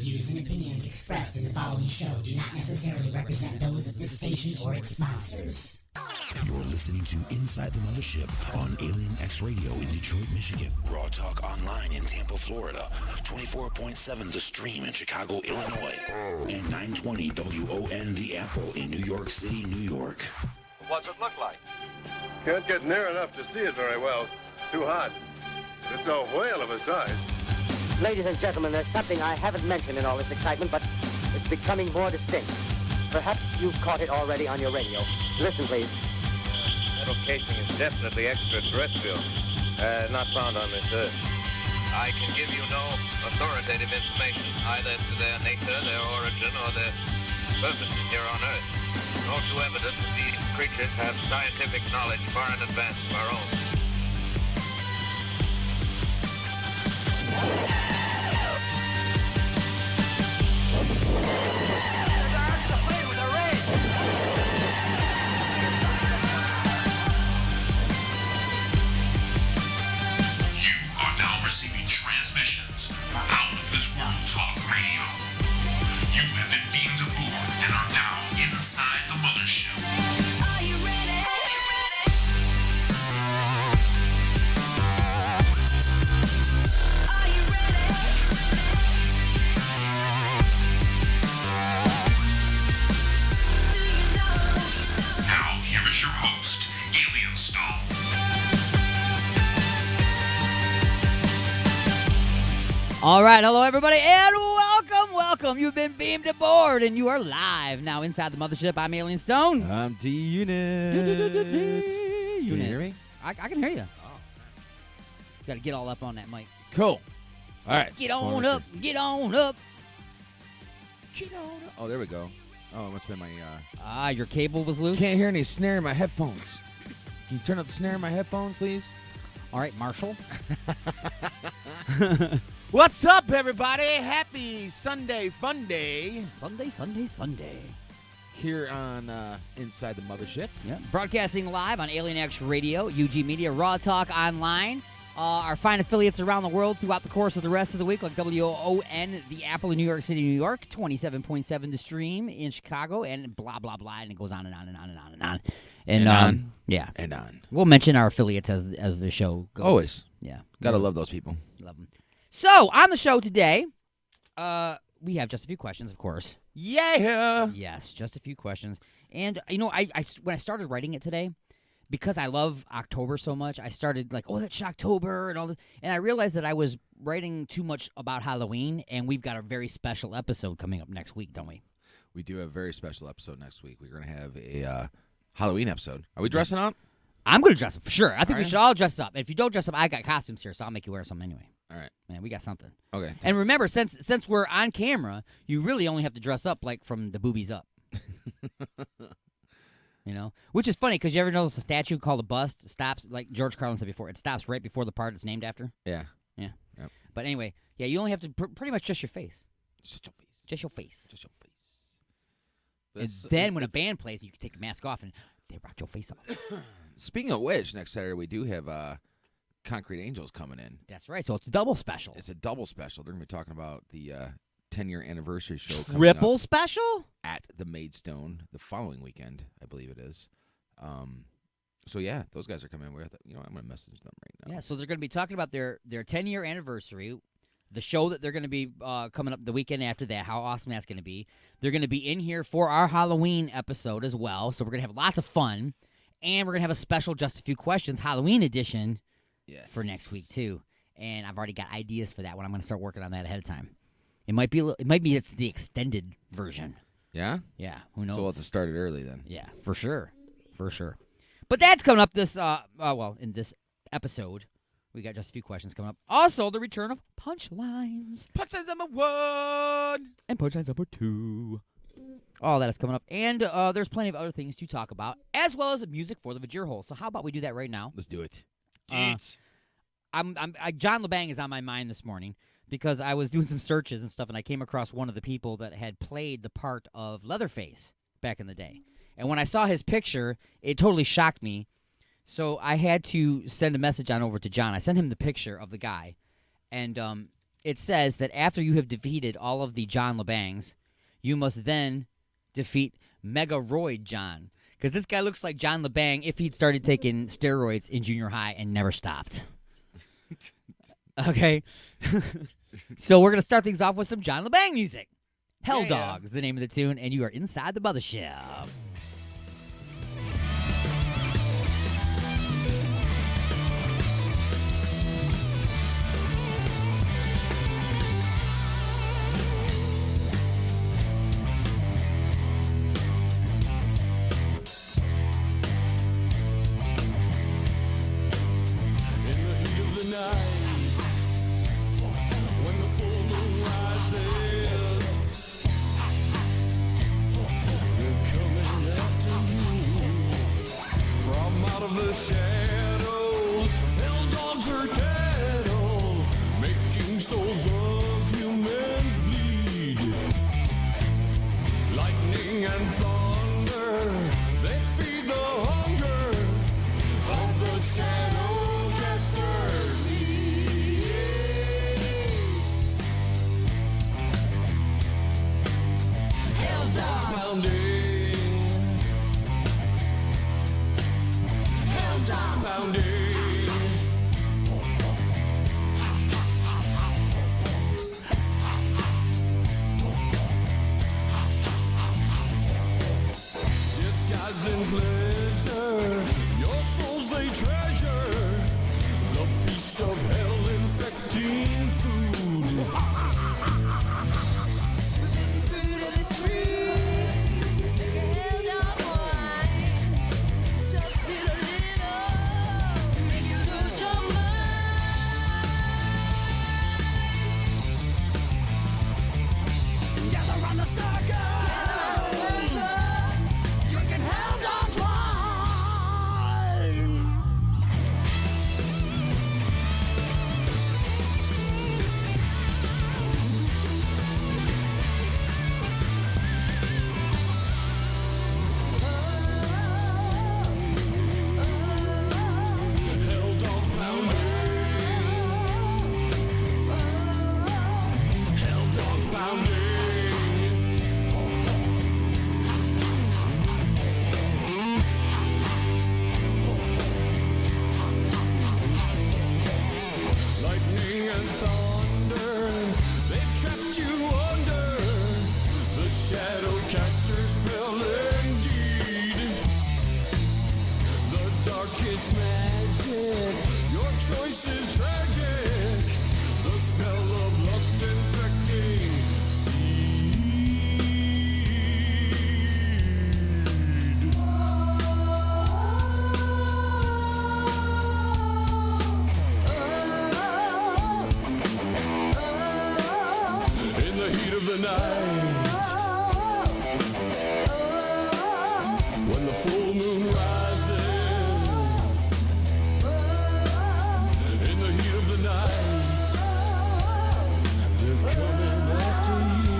views and opinions expressed in the following show do not necessarily represent those of this station or its sponsors. You're listening to Inside the Mothership on Alien X Radio in Detroit, Michigan. Raw Talk Online in Tampa, Florida. 24.7 The Stream in Chicago, Illinois. And 920 WON The Apple in New York City, New York. What's it look like? Can't get near enough to see it very well. Too hot. It's a whale of a size. Ladies and gentlemen, there's something I haven't mentioned in all this excitement, but it's becoming more distinct. Perhaps you've caught it already on your radio. Listen, please. Metal casing is definitely extraterrestrial. Not found on this Earth. I can give you no authoritative information, either to their nature, their origin, or their purposes here on Earth. No true evidence that these creatures have scientific knowledge far in advance of our own. Transmissions from Out of This World Talk Radio. You have been beamed aboard and are now inside the Mothership. Are you ready? Are you ready? Do you know? Now, here is your host, Alien Stone. All right, hello everybody, and welcome. You've been beamed aboard, and you are live now inside the Mothership. I'm Alien Stone. I'm D-Unit. You can hear me? I can hear you. Oh. Got to get all up on that mic. Cool. All right. Get on up. Get on up. Get on up. Oh, there we go. Oh, it must have been my... your cable was loose? Can't hear any snare in my headphones. Can you turn up the snare in my headphones, please? All right, Marshall. What's up, everybody? Happy Sunday Fun Day. Sunday. Here on Inside the Mothership. Yeah. Broadcasting live on Alien X Radio, UG Media, Raw Talk Online. Our fine affiliates around the world throughout the course of the rest of the week, like WON, The Apple in New York City, New York, 27.7 The Stream in Chicago, and blah, blah, blah, and it goes on and on and on and on and on. And on. Yeah. And on. We'll mention our affiliates as the show goes. Always. Yeah. Gotta love those people. Love them. So, on the show today, we have just a few questions, of course. Yeah. Yes, just a few questions. And, you know, I when I started writing it today, because I love October so much, I started like, oh, that's Shocktober and all this. And I realized that I was writing too much about Halloween, and we've got a very special episode coming up next week, don't we? We do have a very special episode next week. We're going to have a Halloween episode. Are we dressing up? I'm going to dress up, for sure. I think we should all dress up. If you don't dress up, I got costumes here, so I'll make you wear some anyway. All right. Man, we got something. Okay. And remember, since we're on camera, you really only have to dress up like from the boobies up. You know? Which is funny, because you ever notice a statue called a bust stops, like George Carlin said before, it stops right before the part it's named after? Yeah. Yeah. Yep. But anyway, yeah, you only have to pretty much just your face. Just your face. Just your face. Just your face. And then when a band plays, you can take the mask off and they rock your face off. Speaking of which, next Saturday we do have Concrete Angels coming in. That's right. So it's a double special. It's a double special. They're going to be talking about the 10-year anniversary show coming Triple up special? at the Maidstone the following weekend, I believe it is. So, yeah, those guys are coming in. I'm going to message them right now. Yeah, so they're going to be talking about their 10-year anniversary, the show that they're going to be coming up the weekend after that, how awesome that's going to be. They're going to be in here for our Halloween episode as well, so we're going to have lots of fun. And we're going to have a special Just a Few Questions Halloween edition for next week, too. And I've already got ideas for that one. I'm going to start working on that ahead of time. It might be it's the extended version. Yeah? Yeah, who knows? So we'll have to start it early then. Yeah, for sure. For sure. But that's coming up this, in this episode. We got just a few questions coming up. Also, the return of Punchlines. Punchlines number 1. And Punchlines number 2. All that is coming up. And there's plenty of other things to talk about, as well as music for the Vajir Hole. So how about we do that right now? Let's do it. John LeBang is on my mind this morning because I was doing some searches and stuff, and I came across one of the people that had played the part of Leatherface back in the day. And when I saw his picture, it totally shocked me. So I had to send a message on over to John. I sent him the picture of the guy, and it says that after you have defeated all of the John LeBangs, you must then defeat Megaroid John. Because this guy looks like John LeBang if he'd started taking steroids in junior high and never stopped. Okay? So we're going to start things off with some John LeBang music. Hell Dog is the name of the tune, and you are inside the Mothership. The shadows, hell dogs are cattle, making souls of humans bleed. Lightning and thunder, they feed the hunger of the shadow casters. Hell dog pounding. Pounding. Disguised in pleasure, your souls they treasure. The beast of hell infecting food. Within fruit of the tree, make a hell dog wine. Just need a little to make you lose your mind. Gather round the circle, drinking hell dog wine. Hell dogs pounding. Hell dogs pounding. Lightning and thunder, they've trapped you under the shadow caster's spell indeed. The darkest magic, your choice is tragic. The smell of lust infecting seed. In the heat of the night, when the full moon rises, in the heat of the night, they're coming after you.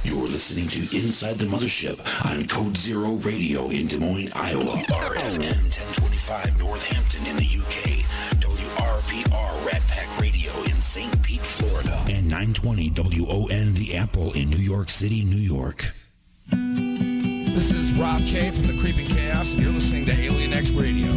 You're listening to Inside the Mothership on Code Zero Radio in Des Moines, Iowa. RFN 1025 Northampton in the UK. WRPR Rat Pack Radio in St. Pete, Florida. And 920 WON The Apple in New York City, New York. This is Rob K from the Creeping Chaos, and you're listening to Alien X Radio.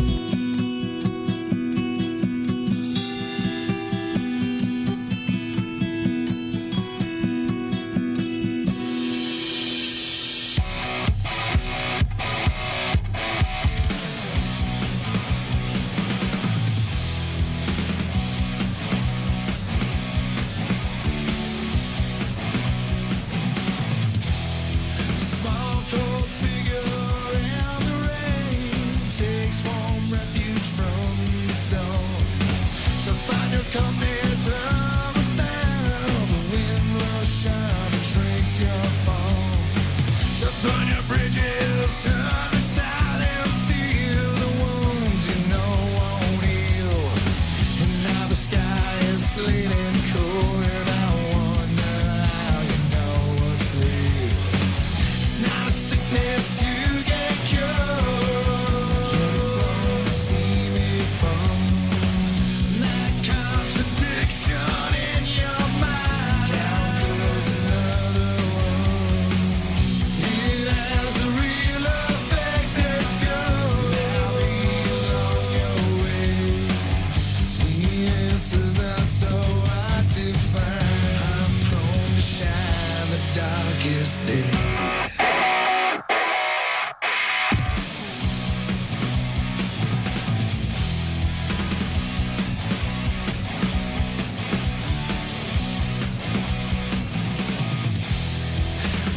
darkest day.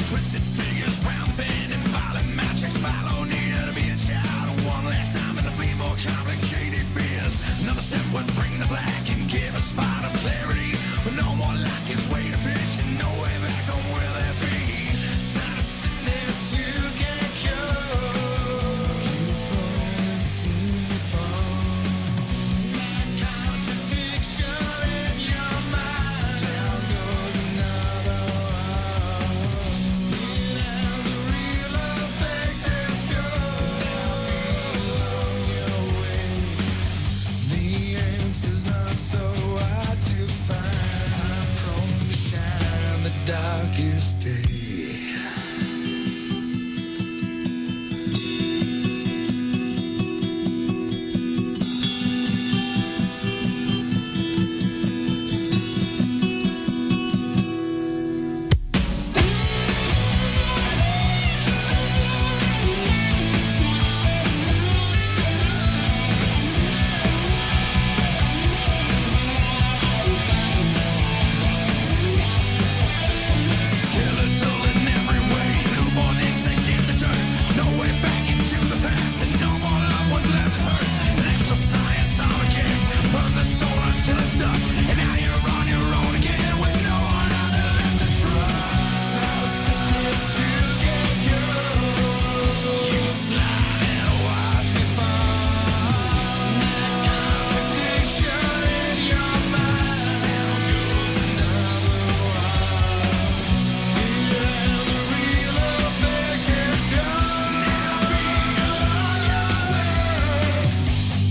Twisted figures rampant and violent magics follow near to be a child. One last time in the fleet, more complicated fears. Another step would bring the black and give a spot of clarity. But no more like his way to pitch and no way back on where there be. It's not a sickness you can cure. You fall and see fall. That contradiction in your mind. Down goes another one. It has a real effect that's pure. Along your way. The answers aren't so hard to find. I'm prone to shine on the darkest day. Skeletal in every way, newborn insect in the dirt. No way back into the past, and no more loved ones left to hurt. An extra science Armageddon, burn the stone until it's dust. And now you're on your own again, with no one other left to trust. Now a sickness you can cure. You slide and watch me fall. That contradiction in your mind. Down goes another one.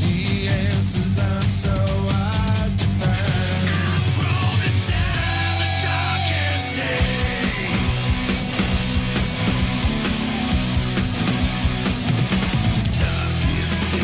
The answers aren't so hard to find. I promise the darkest day. The darkest day.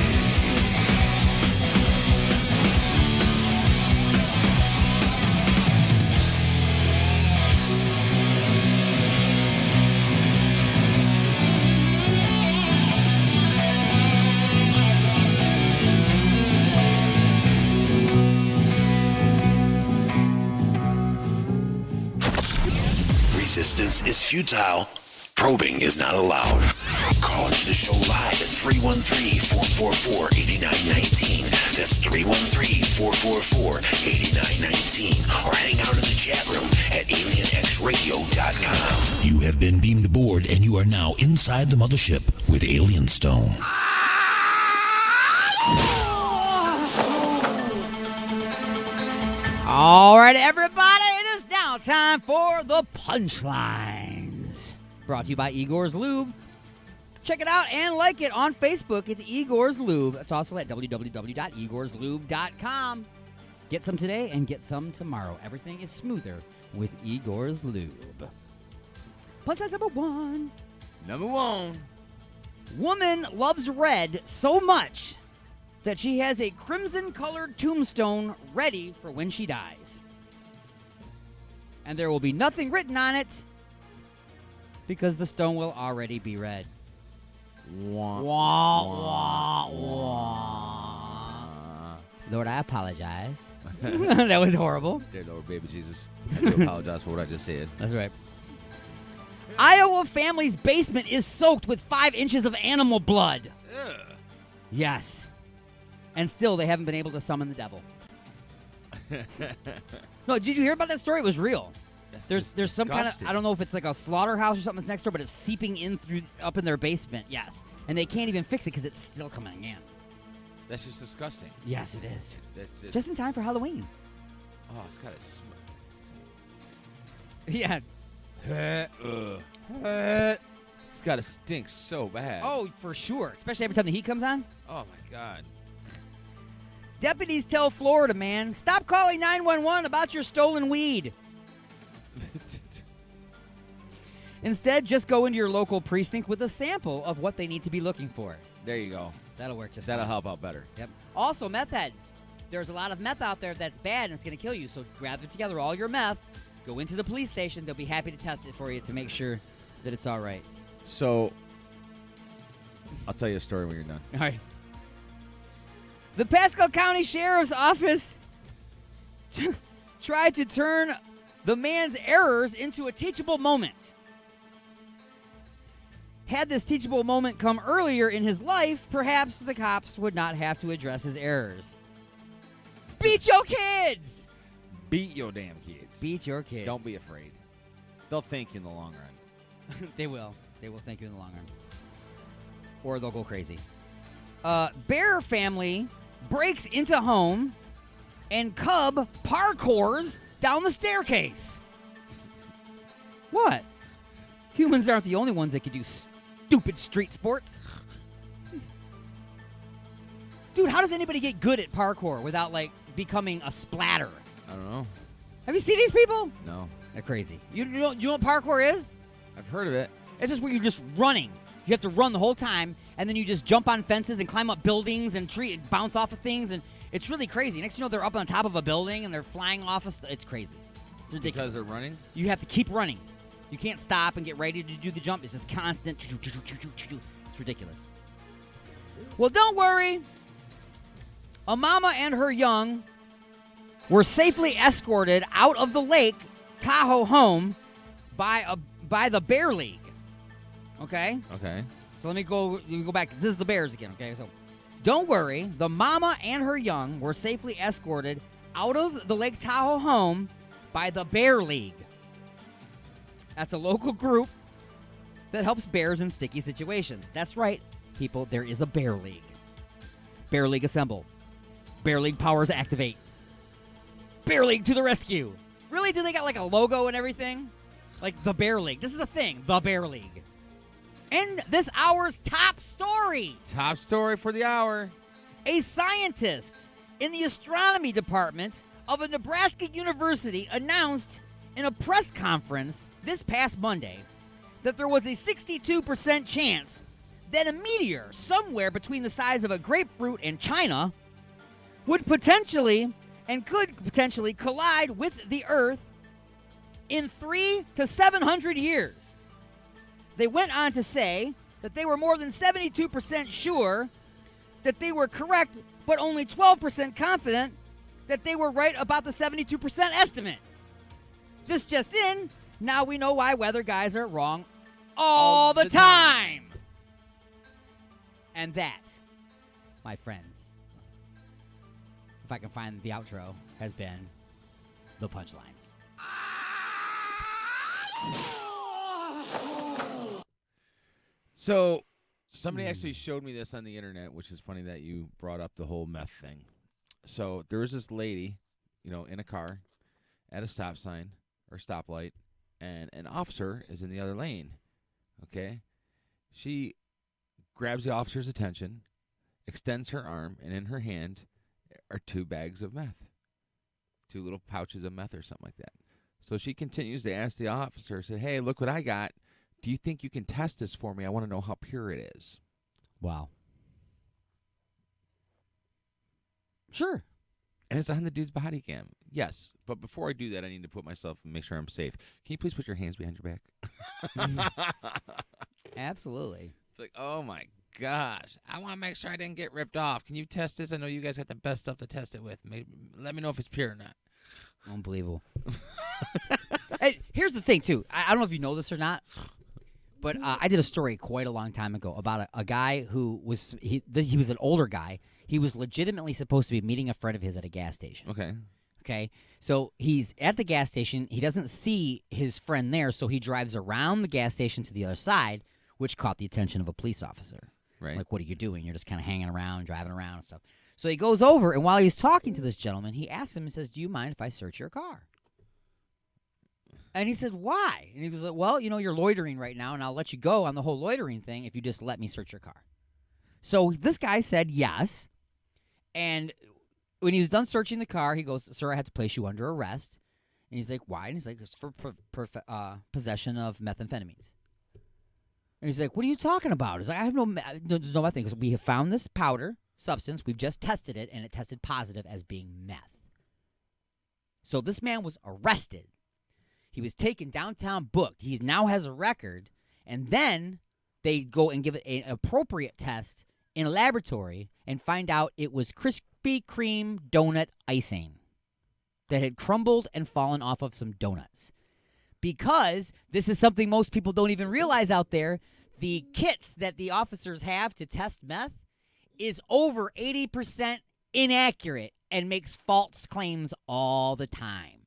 Resistance is futile. Probing is not allowed. Call into the show live at 313-444-8919. That's 313-444-8919. Or hang out in the chat room at alienxradio.com. You have been beamed aboard and you are now inside the mothership with Alien Stone. All right, everybody, it is now time for the punchlines. Brought to you by Igor's Lube. Check it out and like it on Facebook. It's Igor's Lube. It's also at www.igorslube.com. Get some today and get some tomorrow. Everything is smoother with Igor's Lube. Punchline number one. Number one. Woman loves red so much that she has a crimson-colored tombstone ready for when she dies. And there will be nothing written on it because the stone will already be red. Wah, Wah, wah, wah. Lord, I apologize. That was horrible. Dear Lord, baby Jesus, I do apologize for what I just said. That's right. Iowa family's basement is soaked with 5 inches of animal blood. Ugh. Yes. And still, they haven't been able to summon the devil. No, did you hear about that story? It was real. That's There's some kind of, disgusting. I don't know if it's like a slaughterhouse or something that's next door, but it's seeping in through up in their basement. Yes. And they can't even fix it because it's still coming in. That's just disgusting. Yes, it is. That's Just in time for Halloween. Oh, it's got to smell. Yeah. It's got to stink so bad. Oh, for sure. Especially every time the heat comes on. Oh my God. Deputies tell Florida man, stop calling 911 about your stolen weed. Instead, just go into your local precinct with a sample of what they need to be looking for. There you go. That'll work just That'll fine. help out better. Yep. Also, meth heads. There's a lot of meth out there that's bad and it's going to kill you. So gather together all your meth, Go into the police station. They'll be happy to test it for you to make sure that it's all right. So, I'll tell you a story when you're done. All right. The Pasco County Sheriff's Office tried to turn the man's errors into a teachable moment. Had this teachable moment come earlier in his life, perhaps the cops would not have to address his errors. Beat your kids! Beat your damn kids. Beat your kids. Don't be afraid. They'll thank you in the long run. They will. They will thank you in the long run. Or they'll go crazy. Bear family breaks into home and cub parkours down the staircase. What? Humans aren't the only ones that can do stupid street sports. Dude, how does anybody get good at parkour without, like, becoming a splatter? I don't know. Have you seen these people? No. They're crazy. You know what parkour is? I've heard of it. It's just where you're just running. You have to run the whole time, and then you just jump on fences and climb up buildings and bounce off of things, and it's really crazy. Next thing you know, they're up on top of a building, and they're flying off of it's crazy. It's ridiculous. Because they're running? You have to keep running. You can't stop and get ready to do the jump. It's just constant. It's ridiculous. Well, don't worry. A mama and her young were safely escorted out of the Lake Tahoe home by the Bear League. Okay? Okay. So let me go back. This is the Bears again, okay? So don't worry. The mama and her young were safely escorted out of the Lake Tahoe home by the Bear League. That's a local group that helps bears in sticky situations. That's right, people. There is a Bear League. Bear League assemble. Bear League powers activate. Bear League to the rescue. Really? Do they got like a logo and everything? Like the Bear League. This is a thing. The Bear League. And this hour's top story. Top story for the hour. A scientist in the astronomy department of a Nebraska university announced in a press conference this past Monday that there was a 62% chance that a meteor somewhere between the size of a grapefruit and China would potentially and could potentially collide with the Earth in 300 to 700 years. They went on to say that they were more than 72% sure that they were correct, but only 12% confident that they were right about the 72% estimate. This just in, now we know why weather guys are wrong all the time. And that, my friends, if I can find the outro, has been the punchlines. So, somebody actually showed me this on the internet, which is funny that you brought up the whole meth thing. So, there was this lady, in a car at a stop sign or stoplight, and an officer is in the other lane. Okay? She grabs the officer's attention, extends her arm, and in her hand are 2 bags of meth. 2 little pouches of meth or something like that. So she continues to ask the officer, said, "Hey, look what I got. Do you think you can test this for me? I want to know how pure it is." Wow. Sure. And it's on the dude's body cam. Yes. But before I do that, I need to put myself and make sure I'm safe. Can you please put your hands behind your back? Absolutely. It's like, oh my gosh. I want to make sure I didn't get ripped off. Can you test this? I know you guys got the best stuff to test it with. Maybe, let me know if it's pure or not. Unbelievable. Hey, here's the thing, too. I don't know if you know this or not, but I did a story quite a long time ago about a guy who was, he was an older guy. He was legitimately supposed to be meeting a friend of his at a gas station. Okay. So he's at the gas station. He doesn't see his friend there, so he drives around the gas station to the other side, which caught the attention of a police officer. Right. Like, what are you doing? You're just kind of hanging around, driving around and stuff. So he goes over, and while he's talking to this gentleman, he asks him and says, "Do you mind if I search your car?" And he said, "Why?" And he goes, "Well, you're loitering right now, and I'll let you go on the whole loitering thing if you just let me search your car." So this guy said yes. And when he was done searching the car, he goes, "Sir, I have to place you under arrest." And he's like, "Why?" And he's like, "It's for possession of methamphetamines." And he's like, "What are you talking about?" He's like, "There's no meth thing, because we have found this powder substance. We've just tested it, and it tested positive as being meth." So this man was arrested. He was taken downtown, booked. He now has a record, and then they go and give it an appropriate test in a laboratory and find out it was Krispy Kreme donut icing that had crumbled and fallen off of some donuts. Because this is something most people don't even realize out there, the kits that the officers have to test meth is over 80% inaccurate and makes false claims all the time.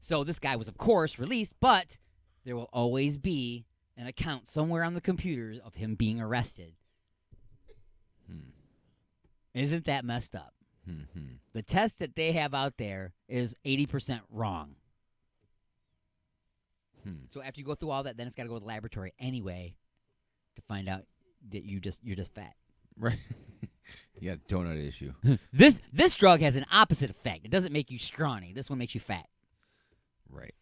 So this guy was, of course, released, but there will always be an account somewhere on the computers of him being arrested. Isn't that messed up? The test that they have out there is 80% wrong. So after you go through all that, then it's got to go to the laboratory anyway to find out that you're just fat. Right. You got a donut issue. This drug has an opposite effect. It doesn't make you scrawny. This one makes you fat. Right.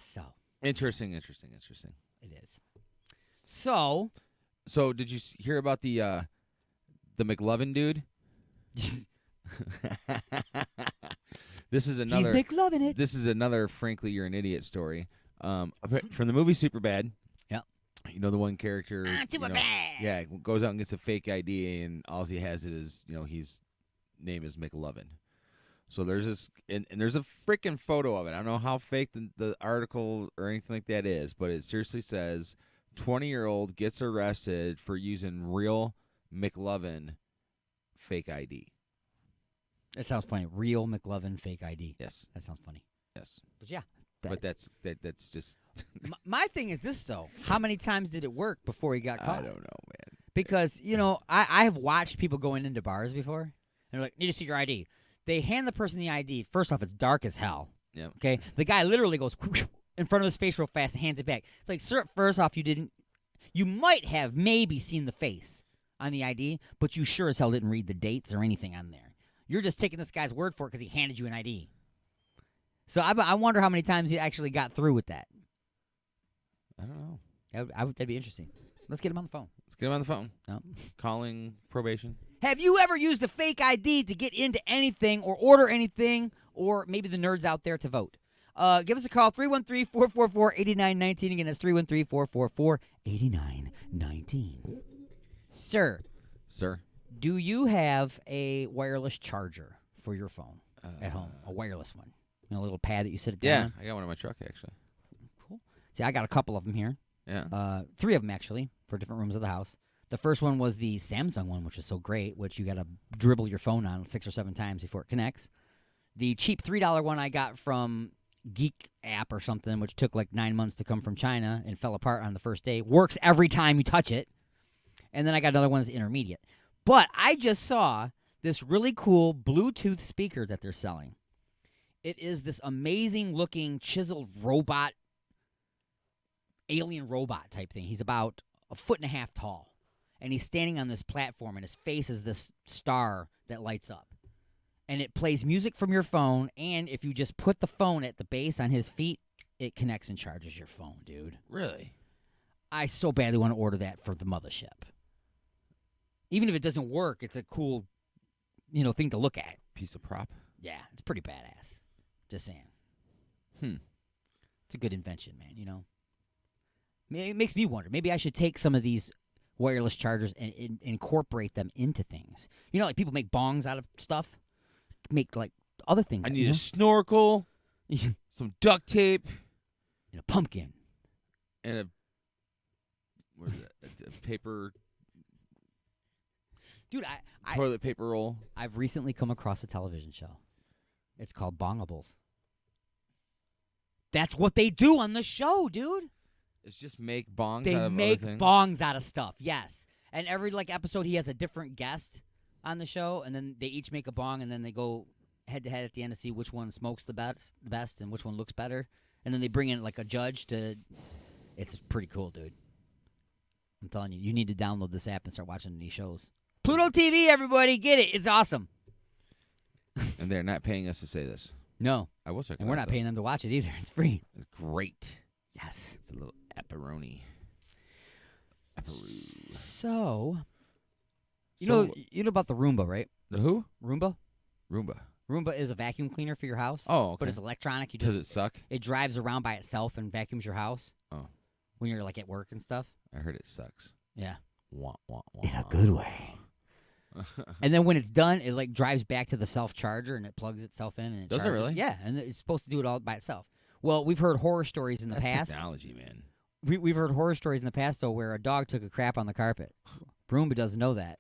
So Interesting. it is. So Did you hear about the McLovin dude? This is another. he's McLovin it. This is another. Frankly, you're an idiot story. From the movie Superbad. Yep. You know the one character. Superbad. Yeah, goes out and gets a fake ID, and all he has is his name is McLovin. So there's this, and there's a freaking photo of it. I don't know how fake the article or anything like that is, but it seriously says 20-year-old gets arrested for using real McLovin fake ID. That sounds funny. Real McLovin fake ID. Yes. That sounds funny. Yes. But yeah. But that's just. My thing is this, though. How many times did it work before he got caught? I don't know, man. Because, I have watched people going into bars before. And they're like, need to see your ID. They hand the person the ID. First off, it's dark as hell. Yeah. Okay? The guy literally goes in front of his face real fast and hands it back. It's like, sir, first off, you might have maybe seen the face on the ID, but you sure as hell didn't read the dates or anything on there. You're just taking this guy's word for it because he handed you an ID. So I wonder how many times he actually got through with that. I don't know. That'd be interesting. Let's get him on the phone. Let's get him on the phone. No. Calling probation. Have you ever used a fake ID to get into anything or order anything, or maybe the nerds out there to vote? Give us a call, 313-444-8919. Again, that's 313-444-8919. Sir, do you have a wireless charger for your phone at home? A wireless one? A little pad that you sit it down on? I got one in my truck, actually. Cool. See, I got a couple of them here. Yeah. 3 of them, actually, for different rooms of the house. The first one was the Samsung one, which is so great, which you got to dribble your phone on 6 or 7 times before it connects. The cheap $3 one I got from Geek App or something, which took like 9 months to come from China and fell apart on the first day. Works every time you touch it. And then I got another one that's intermediate. But I just saw this really cool Bluetooth speaker that they're selling. It is this amazing-looking, chiseled robot, alien robot type thing. He's about 1.5 feet tall. And he's standing on this platform, and his face is this star that lights up. And it plays music from your phone, and if you just put the phone at the base on his feet, it connects and charges your phone, dude. Really? I so badly want to order that for the Mothership. Even if it doesn't work, it's a cool, thing to look at. Piece of prop. Yeah, it's pretty badass. Just saying. It's a good invention, man, It makes me wonder. Maybe I should take some of these wireless chargers and incorporate them into things. Like people make bongs out of stuff. Make, like, other things. I need a snorkel, some duct tape. And a pumpkin. And what is that? A paper... Dude, toilet paper roll. I've recently come across a television show. It's called Bongables. That's what they do on the show, dude. It's just make bongs They out of make other things? bongs out of stuff, yes. And every episode, he has a different guest on the show, and then they each make a bong, and then they go head-to-head at the end to see which one smokes the best and which one looks better. And then they bring in, a judge to... It's pretty cool, dude. I'm telling you, you need to download this app and start watching these shows. Pluto TV, everybody, get it. It's awesome. And they're not paying us to say this. No. I will check it out. And we're not paying them to watch it either. It's free. It's great. Yes. It's a little pepperoni. So, you know about the Roomba, right? The who? Roomba? Roomba. Roomba is a vacuum cleaner for your house. Oh, okay. But it's electronic. You Does just it suck? It drives around by itself and vacuums your house. Oh. When you're like at work and stuff. I heard it sucks. Yeah. Wah, wah, wah. In a good way. And then when it's done, it like drives back to the self charger and it plugs itself in and it Does it charges. really? Yeah, and it's supposed to do it all by itself. Well, we've heard horror stories in the That's past. technology, man. We've heard horror stories in the past though where a dog took a crap on the carpet. Roomba doesn't know that.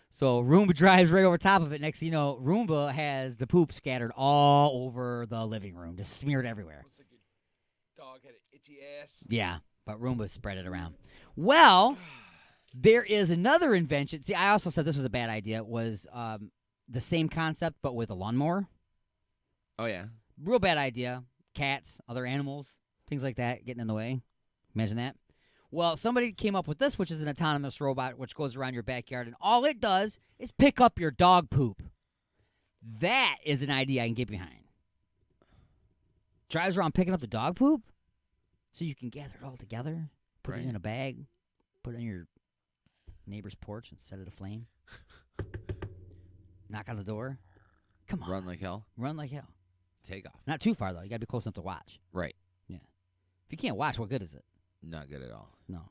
So Roomba drives right over top of it. Next thing you know, Roomba has the poop scattered all over the living room, just smeared everywhere. Looks like a dog had an itchy ass. Yeah, but Roomba spread it around. Well, there is another invention. See, I also said this was a bad idea. It was the same concept, but with a lawnmower. Oh, yeah. Real bad idea. Cats, other animals, things like that getting in the way. Imagine that. Well, somebody came up with this, which is an autonomous robot which goes around your backyard, and all it does is pick up your dog poop. That is an idea I can get behind. Drives around picking up the dog poop so you can gather it all together, put it in a bag, put it on your neighbor's porch and set it aflame. Knock on the door. Come on. Run like hell. Run like hell. Take off. Not too far, though. You got to be close enough to watch. Right. Yeah. If you can't watch, what good is it? Not good at all. No.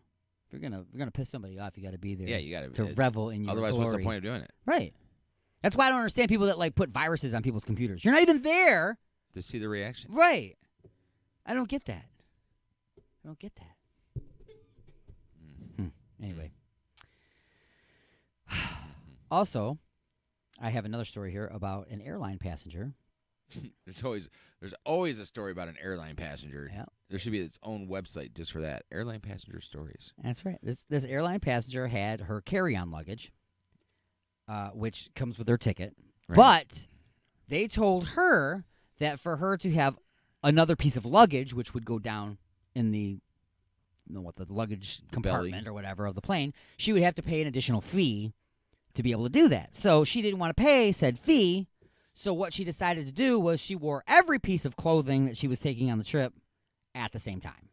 If you're gonna piss somebody off, you got to be there. Yeah, you got to revel in your Otherwise, glory. what's the point of doing it? Right. That's why I don't understand people that like put viruses on people's computers. You're not even there. To see the reaction. Right. I don't get that. I don't get that. Anyway. Also, I have another story here about an airline passenger. There's always a story about an airline passenger. Yeah. There should be its own website just for that. Airline passenger stories. That's right. This airline passenger had her carry-on luggage, which comes with her ticket. Right. But they told her that for her to have another piece of luggage, which would go down in the luggage compartment belly. or whatever of the plane, she would have to pay an additional fee to be able to do that. So she didn't want to pay said fee. So what she decided to do was she wore every piece of clothing that she was taking on the trip at the same time.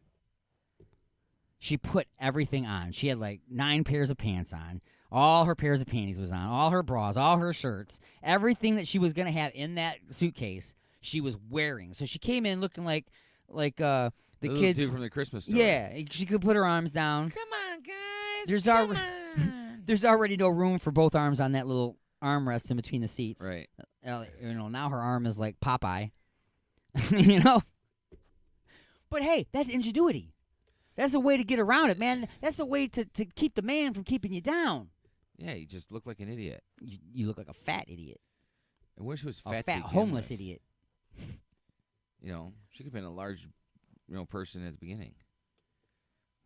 She put everything on. She had like 9 pairs of pants on. All her pairs of panties was on. All her bras, all her shirts. Everything that she was going to have in that suitcase, she was wearing. So she came in looking like the kids dude from the Christmas story. Yeah, she could put her arms down. Come on, guys. There's already no room for both arms on that little armrest in between the seats. Right. Now her arm is like Popeye. you know? But hey, that's ingenuity. That's a way to get around it, man. That's a way to keep the man from keeping you down. Yeah, you just look like an idiot. You look like a fat idiot. I wish it was fat. A to fat begin homeless with. idiot. She could have been a large, person at the beginning.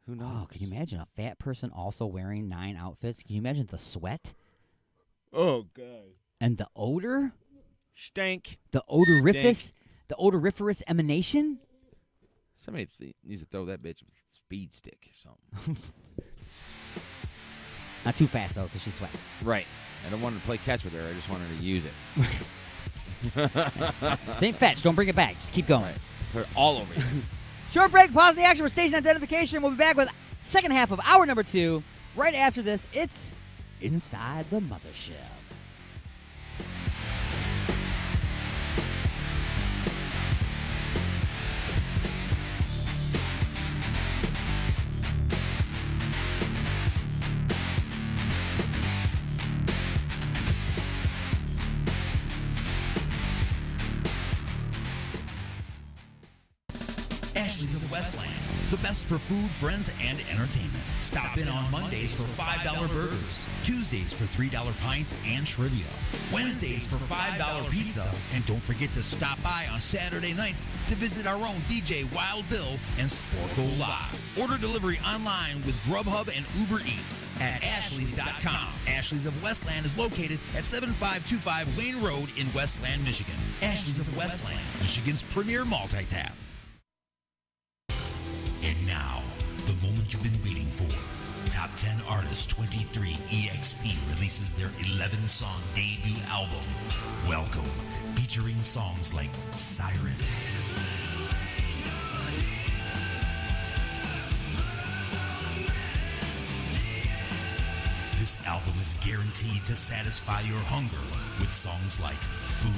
Who knows? Oh, can you imagine a fat person also wearing 9 outfits? Can you imagine the sweat? Oh, God. And the odor? Stank. The odoriferous emanation? Somebody needs to throw that bitch with a speed stick or something. Not too fast, though, because she's sweating. Right. I don't want to play catch with her. I just want her to use it. This ain't fetch. Don't bring it back. Just keep going. Right. Put it all over you. Short break. Pause the action for station identification. We'll be back with second half of hour number 2. Right after this, it's Inside the Mothership. Ashley's of Westland, the best for food, friends, and entertainment. Stop in on Mondays for $5 burgers, Tuesdays for $3 pints and trivia, Wednesdays for $5 pizza, and don't forget to stop by on Saturday nights to visit our own DJ Wild Bill and Sporko Live. Order delivery online with Grubhub and Uber Eats at ashleys.com. Ashley's of Westland is located at 7525 Wayne Road in Westland, Michigan. Ashley's of Westland, Michigan's premier multi-tap. And now, the moment you've been waiting for. Top 10 Artists 23 EXP releases their 11-song debut album, Welcome, featuring songs like Siren, This album is guaranteed to satisfy your hunger with songs like Food,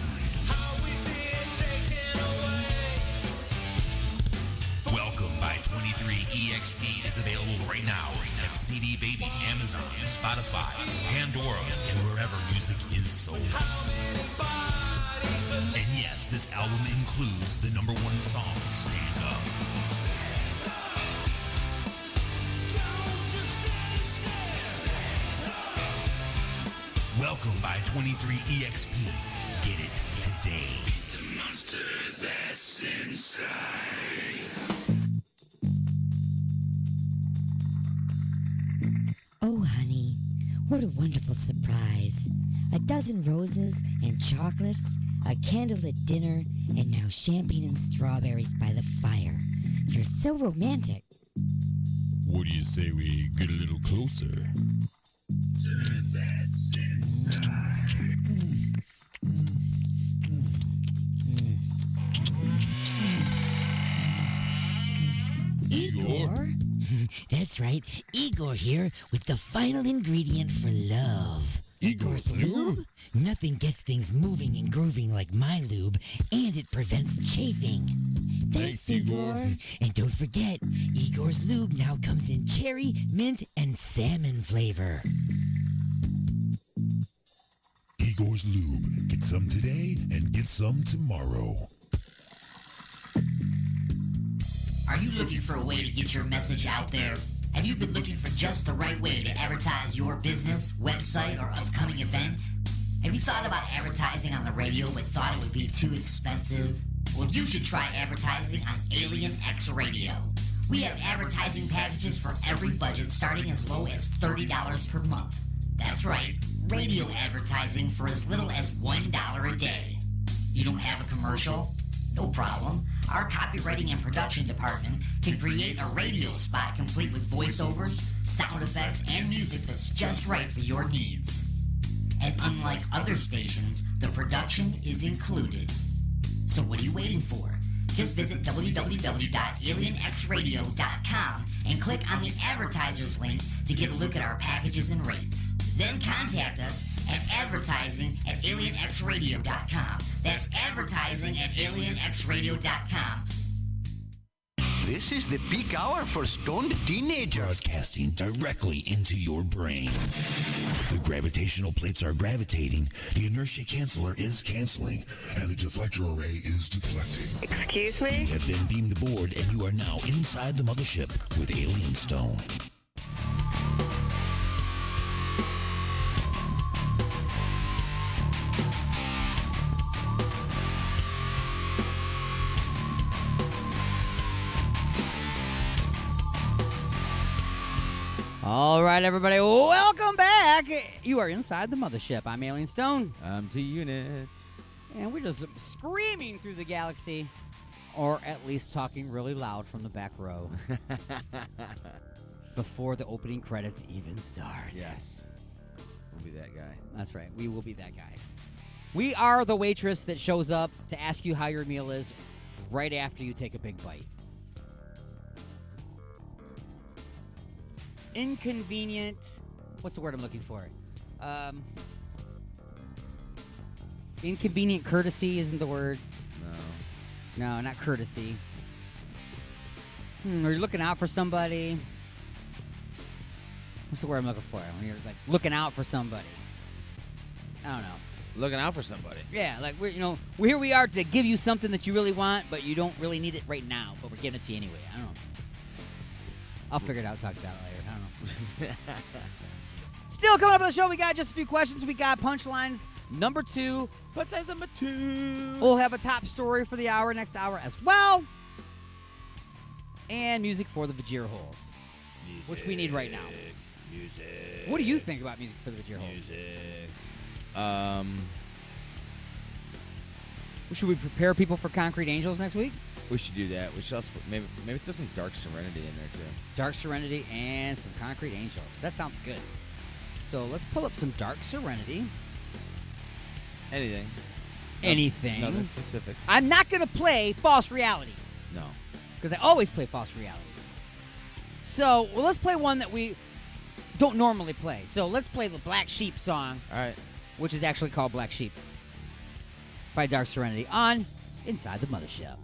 23EXP is available right now at CD Baby, Amazon, Spotify, Pandora, and wherever music is sold. And yes, this album includes the number one song, Stand Up. Welcome by 23EXP. Get it today. The monster that's inside. Oh, honey, what a wonderful surprise. A dozen roses and chocolates, a candlelit dinner, and now champagne and strawberries by the fire. You're so romantic. What do you say we get a little closer? Igor? That's right. Igor here with the final ingredient for love. Igor's lube? Nothing gets things moving and grooving like my lube, and it prevents chafing. Thanks, Igor. And don't forget, Igor's lube now comes in cherry, mint, and salmon flavor. Igor's Lube. Get some today and get some tomorrow. Are you looking for a way to get your message out there? Have you been looking for just the right way to advertise your business, website, or upcoming event? Have you thought about advertising on the radio but thought it would be too expensive? Well, you should try advertising on Alien X Radio. We have advertising packages for every budget starting as low as $30 per month. That's right, radio advertising for as little as $1 a day. You don't have a commercial? No problem. Our copywriting and production department can create a radio spot complete with voiceovers, sound effects, and music that's just right for your needs. And unlike other stations, the production is included. So what are you waiting for? Just visit www.alienxradio.com and click on the advertisers link to get a look at our packages and rates. Then contact us at advertising@alienxradio.com. That's advertising@alienxradio.com. This is the peak hour for stoned teenagers. Broadcasting directly into your brain. The gravitational plates are gravitating, the inertia canceller is canceling, and the deflector array is deflecting. Excuse me? You have been beamed aboard, and you are now inside the mothership with Alien Stone. All right, everybody, welcome back. You are inside the mothership. I'm Alien Stone. I'm T-Unit. And we're just screaming through the galaxy, or at least talking really loud from the back row before the opening credits even start. Yes. We'll be that guy. That's right. We will be that guy. We are the waitress that shows up to ask you how your meal is right after you take a big bite. Inconvenient. What's the word I'm looking for? Inconvenient courtesy isn't the word. No, not courtesy. Or you're looking out for somebody. What's the word I'm looking for? When you're like looking out for somebody. I don't know. Looking out for somebody. Yeah, like here we are to give you something that you really want, but you don't really need it right now, but we're giving it to you anyway. I don't know. I'll figure it out. Talk about it later. I don't know. Still coming up on the show, we got just a few questions. We got punchlines number 2. Punchlines number 2. We'll have a top story for the hour, next hour as well. And music for the Vajir holes, which we need right now. Music. What do you think about music for the Vajir holes? Music. Should we prepare people for Concrete Angels next week? We should do that. We should also maybe throw some Dark Serenity in there too. Dark Serenity and some Concrete Angels. That sounds good. So let's pull up some Dark Serenity. Anything. Anything. Nothing specific. I'm not going to play False Reality. No. Because I always play False Reality. So let's play one that we don't normally play. So let's play the Black Sheep song. All right. Which is actually called Black Sheep by Dark Serenity on Inside the Mothership.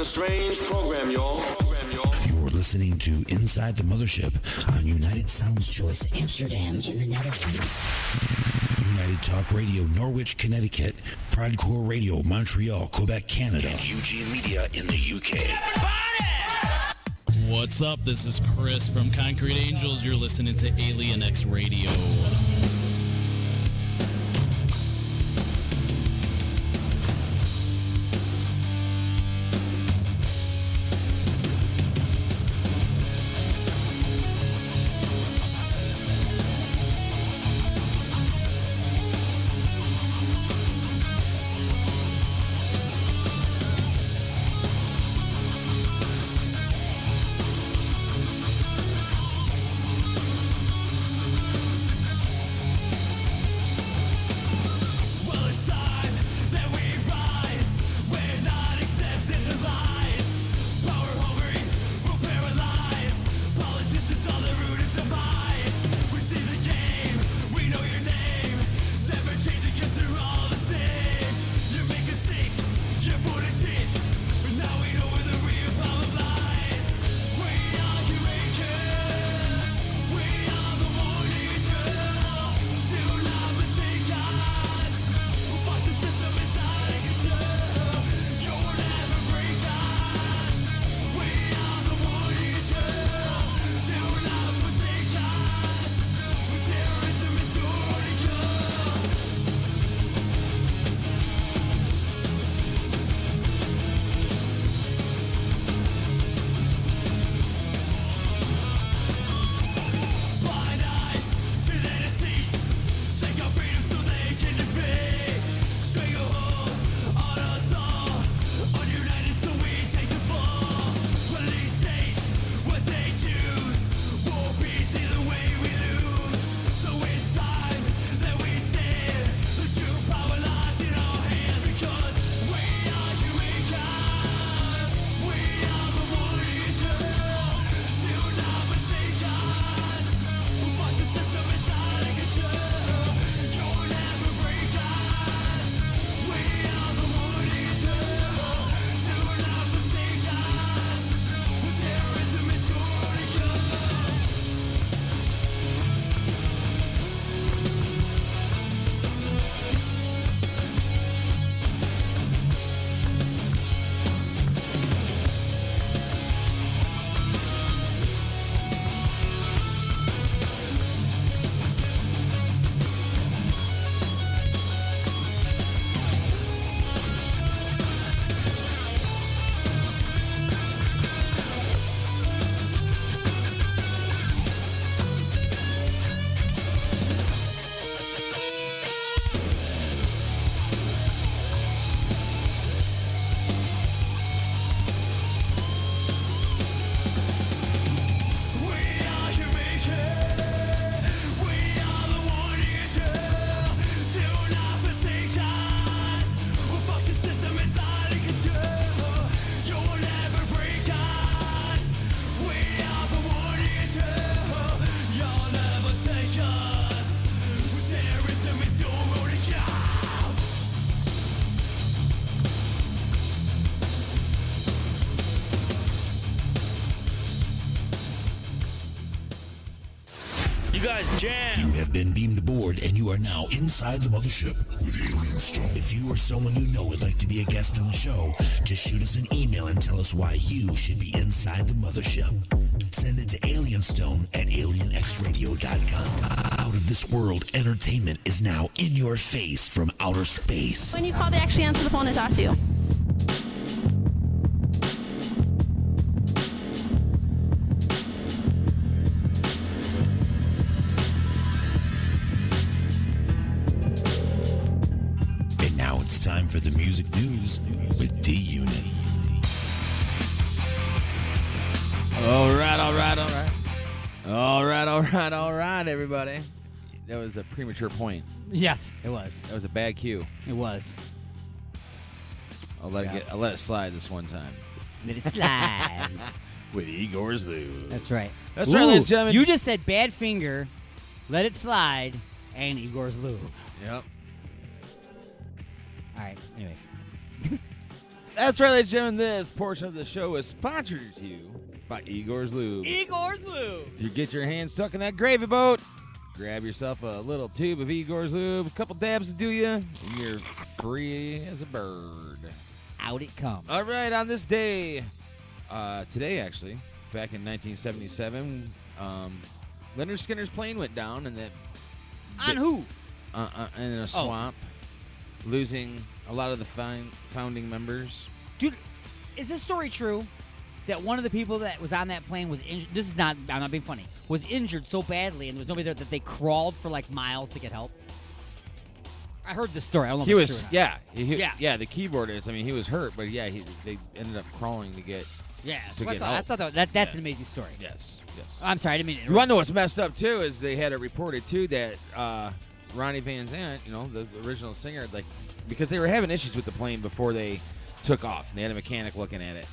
a strange program, y'all. You're listening to Inside the Mothership on United Sounds Choice Amsterdam in the Netherlands. United Talk Radio, Norwich, Connecticut, Prodcore Radio, Montreal, Quebec, Canada, and Eugene Media in the UK. What's up? This is Chris from Concrete Angels. You're listening to Alien X Radio. Jam. You have been beamed aboard, and you are now inside the mothership with Alien Stone. If you or someone you know would like to be a guest on the show, just shoot us an email and tell us why you should be inside the mothership. Send it to alienstone@alienxradio.com. Out of this world entertainment is now in your face from outer space. When you call, they actually answer the phone and talk to you. It's time for the music news with D-Unit. All right, everybody. That was a premature point. Yes, it was. That was a bad cue. It was. I'll let it slide this one time. Let it slide. With Igor's Lube. That's right. That's right, ladies and gentlemen. You just said bad finger, let it slide, and Igor's Lube. Yep. All right, anyway. That's right, ladies and gentlemen. This portion of the show is sponsored to you by Igor's Lube. Igor's Lube. If you get your hands stuck in that gravy boat, grab yourself a little tube of Igor's Lube, a couple dabs to do you, and you're free as a bird. Out it comes. All right, on this day, today actually, back in 1977, Leonard Skinner's plane went down, and that On who? in a swamp, losing a lot of the founding members. Dude, is this story true? That one of the people that was on that plane was injured. This is not, I'm not being funny, was injured so badly and there was nobody there that they crawled for like miles to get help. I heard this story. I don't know if it's true or not. Yeah, the keyboardist. I mean, he was hurt, but yeah, they ended up crawling to get help. I thought that's an amazing story. Yes. I'm sorry, I didn't mean to You want to know what's messed up too is they had it reported too that Ronnie Van Zant, the original singer, like because they were having issues with the plane before they took off, and they had a mechanic looking at it.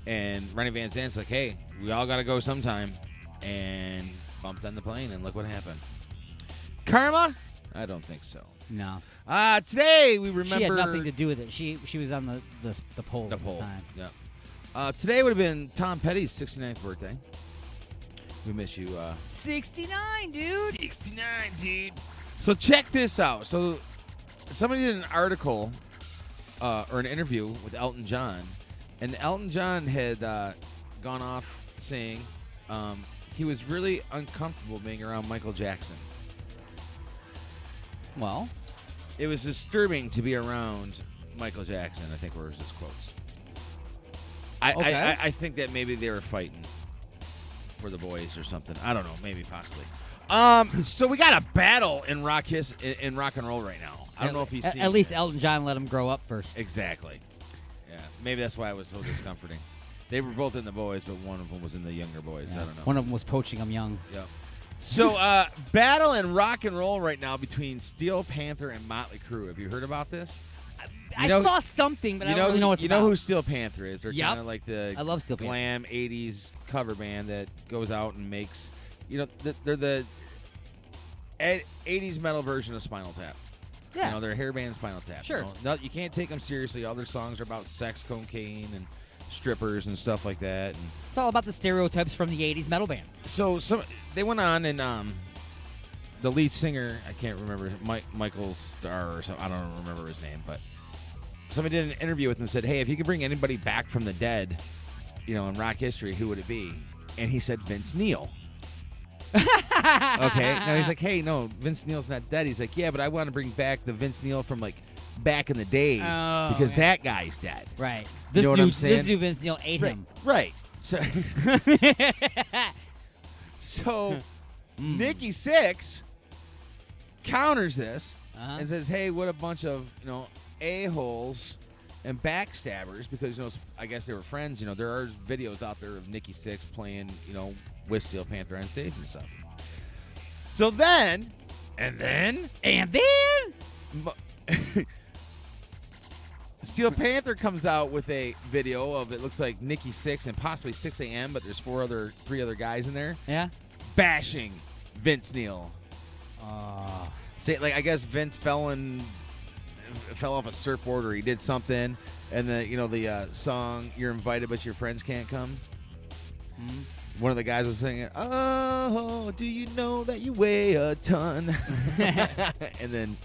And Ronnie Van Zant's like, hey, we all got to go sometime. And bumped on the plane, and look what happened. Karma? I don't think so. No. Today, we remember... She had nothing to do with it. She was on the pole at the time. Yeah. Today would have been Tom Petty's 69th birthday. We miss you. 69, dude. 69, dude. So check this out. So somebody did an article or an interview with Elton John. And Elton John had gone off saying he was really uncomfortable being around Michael Jackson. Well, it was disturbing to be around Michael Jackson, I think were his quotes. I think that maybe they were fighting for the boys or something. I don't know, maybe possibly. So we got a battle in rock and roll right now. I don't know if he's seen at least this. Elton John let him grow up first. Exactly. Yeah, maybe that's why it was so discomforting. They were both in the boys, but one of them was in the younger boys. Yeah. I don't know. One of them was poaching them young. Yeah. So, battle in rock and roll right now between Steel Panther and Motley Crue. Have you heard about this? I saw something, but I don't really know what's You about. know who Steel Panther is? They're Yep. kind of like the I love Steel glam Panther. 80s cover band that goes out and makes, they're the 80s metal version of Spinal Tap. Yeah. They're a hair band Spinal Tap. Sure. No, you can't take them seriously. All their songs are about sex, cocaine, and strippers and stuff like that. And It's all about the stereotypes from the 80s metal bands. so they went on and the lead singer, I can't remember, Michael Starr or something, I don't remember his name, but somebody did an interview with him and said, hey, if you could bring anybody back from the dead, in rock history, who would it be? And he said Vince Neil. Okay. Now he's like, hey, no, Vince Neil's not dead. He's like, yeah, but I want to bring back the Vince Neil from like back in the day because that guy's dead. Right. You know what I'm saying? This dude Vince Neil ate him. Right. So Nikki Sixx counters this and says, hey, what a bunch of, a-holes and backstabbers, because, I guess they were friends. There are videos out there of Nikki Sixx playing, with Steel Panther on stage and stuff. So then, Steel Panther comes out with a video of, it looks like Nikki Sixx and possibly 6 a.m., but there's three other guys in there. Yeah. Bashing Vince Neil. Say, like, I guess Vince fell off a surfboard or he did something, and the song "You're Invited but Your Friends Can't Come." Mm-hmm. One of the guys was singing, "Oh, do you know that you weigh a ton?" And then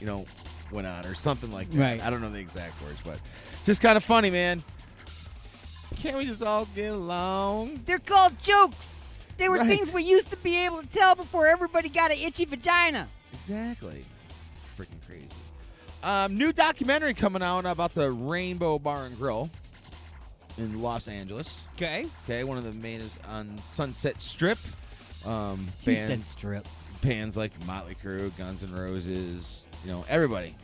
went on or something like that. Right. I don't know the exact words, but just kind of funny, man. Can't we just all get along? They're called jokes. They were Right. things we used to be able to tell before everybody got an itchy vagina. Exactly. Freaking crazy. New documentary coming out about the Rainbow Bar and Grill in Los Angeles. Okay. Okay, one of the main is on Sunset Strip. You said strip. Bands like Motley Crue, Guns N' Roses, everybody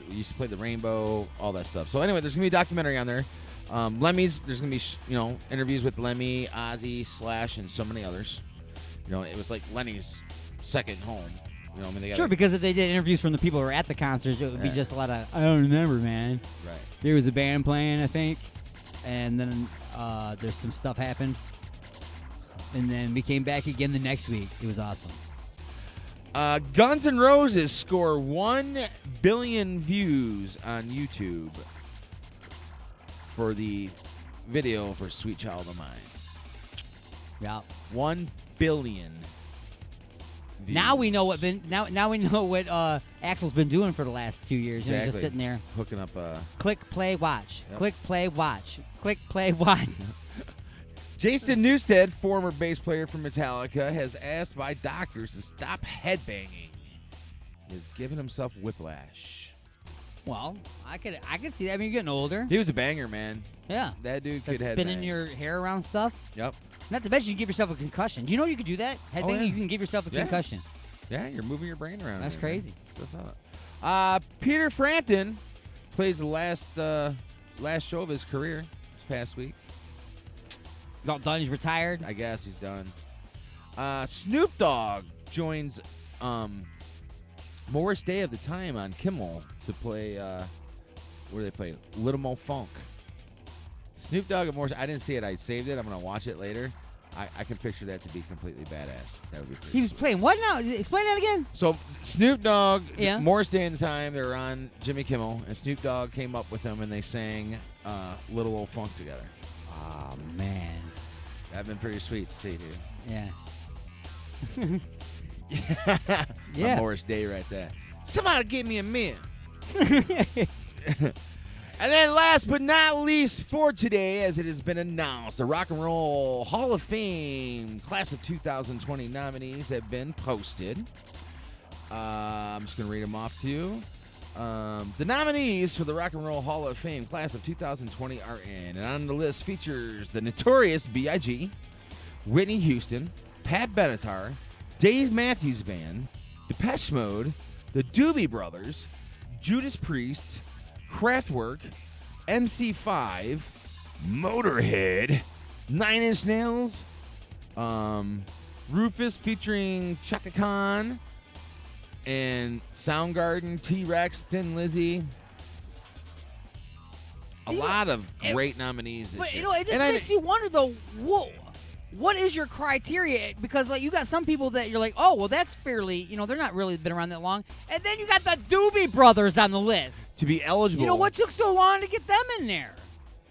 used to play the Rainbow, all that stuff. So anyway, there's gonna be a documentary on there. Lemmy's, there's gonna be interviews with Lemmy, Ozzy, Slash, and so many others. It was like Lenny's second home. They got Sure, because if they did interviews from the people who were at the concerts, it would be just a lot of, I don't remember, man. Right. There was a band playing, I think, and then there's some stuff happened. And then we came back again the next week. It was awesome. Guns N' Roses score 1 billion views on YouTube for the video for Sweet Child of Mine. Yeah. 1 billion. Views. Now we know what Axel's been doing for the last few years. Exactly. You know, just sitting there. Hooking up Click, play, watch. Yep. Click, play, watch. Click, play, watch. Jason Newsted, former bass player for Metallica, has asked by doctors to stop headbanging. He has given himself whiplash. Well, I could see that. I mean, you're getting older. He was a banger, man. Yeah. That dude That's could headbang. spinning your hair around stuff. Yep. Not to mention you give yourself a concussion. Do you know you could do that? Headbanging, yeah. you can give yourself a concussion. Yeah, you're moving your brain around. That's there, man. crazy. Peter Frampton plays the last show of his career this past week. He's all done. He's retired. I guess he's done. Snoop Dogg joins Morris Day of the Time on Kimmel to play. Where do they play? Little Mo Funk. Snoop Dogg and Morris. I didn't see it. I saved it. I'm gonna watch it later. I can picture that to be completely badass. That would be pretty. He was playing what now? Explain that again. So Snoop Dogg, Yeah. Morris Day and the Time, they were on Jimmy Kimmel, and Snoop Dogg came up with them, and they sang Little Old Funk together. Oh man, that'd been pretty sweet to see, dude. Yeah. My Morris Day right there. Somebody give me a mint. And then last but not least for today, as it has been announced, the Rock and Roll Hall of Fame Class of 2020 nominees have been posted. I'm just going to read them off to you. The nominees for the Rock and Roll Hall of Fame Class of 2020 are in. And on the list features the Notorious B.I.G., Whitney Houston, Pat Benatar, Dave Matthews Band, Depeche Mode, the Doobie Brothers, Judas Priest, Kraftwerk, MC5, Motorhead, 9 Inch Nails, Rufus featuring Chaka Khan, and Soundgarden, T-Rex, Thin Lizzy. A lot of great nominees this But year. you know, it just makes you wonder though. Whoa. What is your criteria? Because like you got some people that you're like, oh well, that's fairly, you know, they're not really been around that long, and then you got the Doobie Brothers on the list. To be eligible. You know what took so long to get them in there?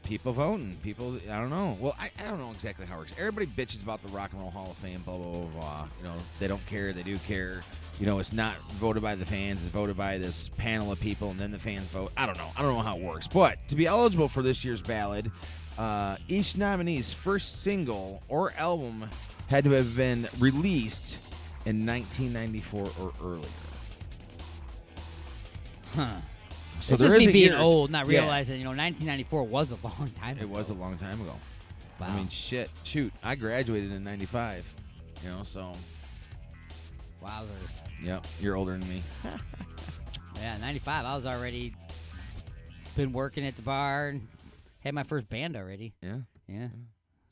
People voting. People, I don't know. Well, I don't know exactly how it works. Everybody bitches about the Rock and Roll Hall of Fame, blah, blah, blah, blah. You know, they don't care. They do care. You know, it's not voted by the fans. It's voted by this panel of people, and then the fans vote. I don't know. I don't know how it works. But to be eligible for this year's ballot, each nominee's first single or album had to have been released in 1994 or earlier. Huh. So it's there just is me being years. old, not Yeah. realizing, you know, 1994 was a long time ago. It was a long time ago. Wow. I mean, shoot. I graduated in 95, you know, so. Wowzers. Yep, you're older than me. Yeah, 95. I was already been working at the bar and had my first band already. Yeah. Yeah.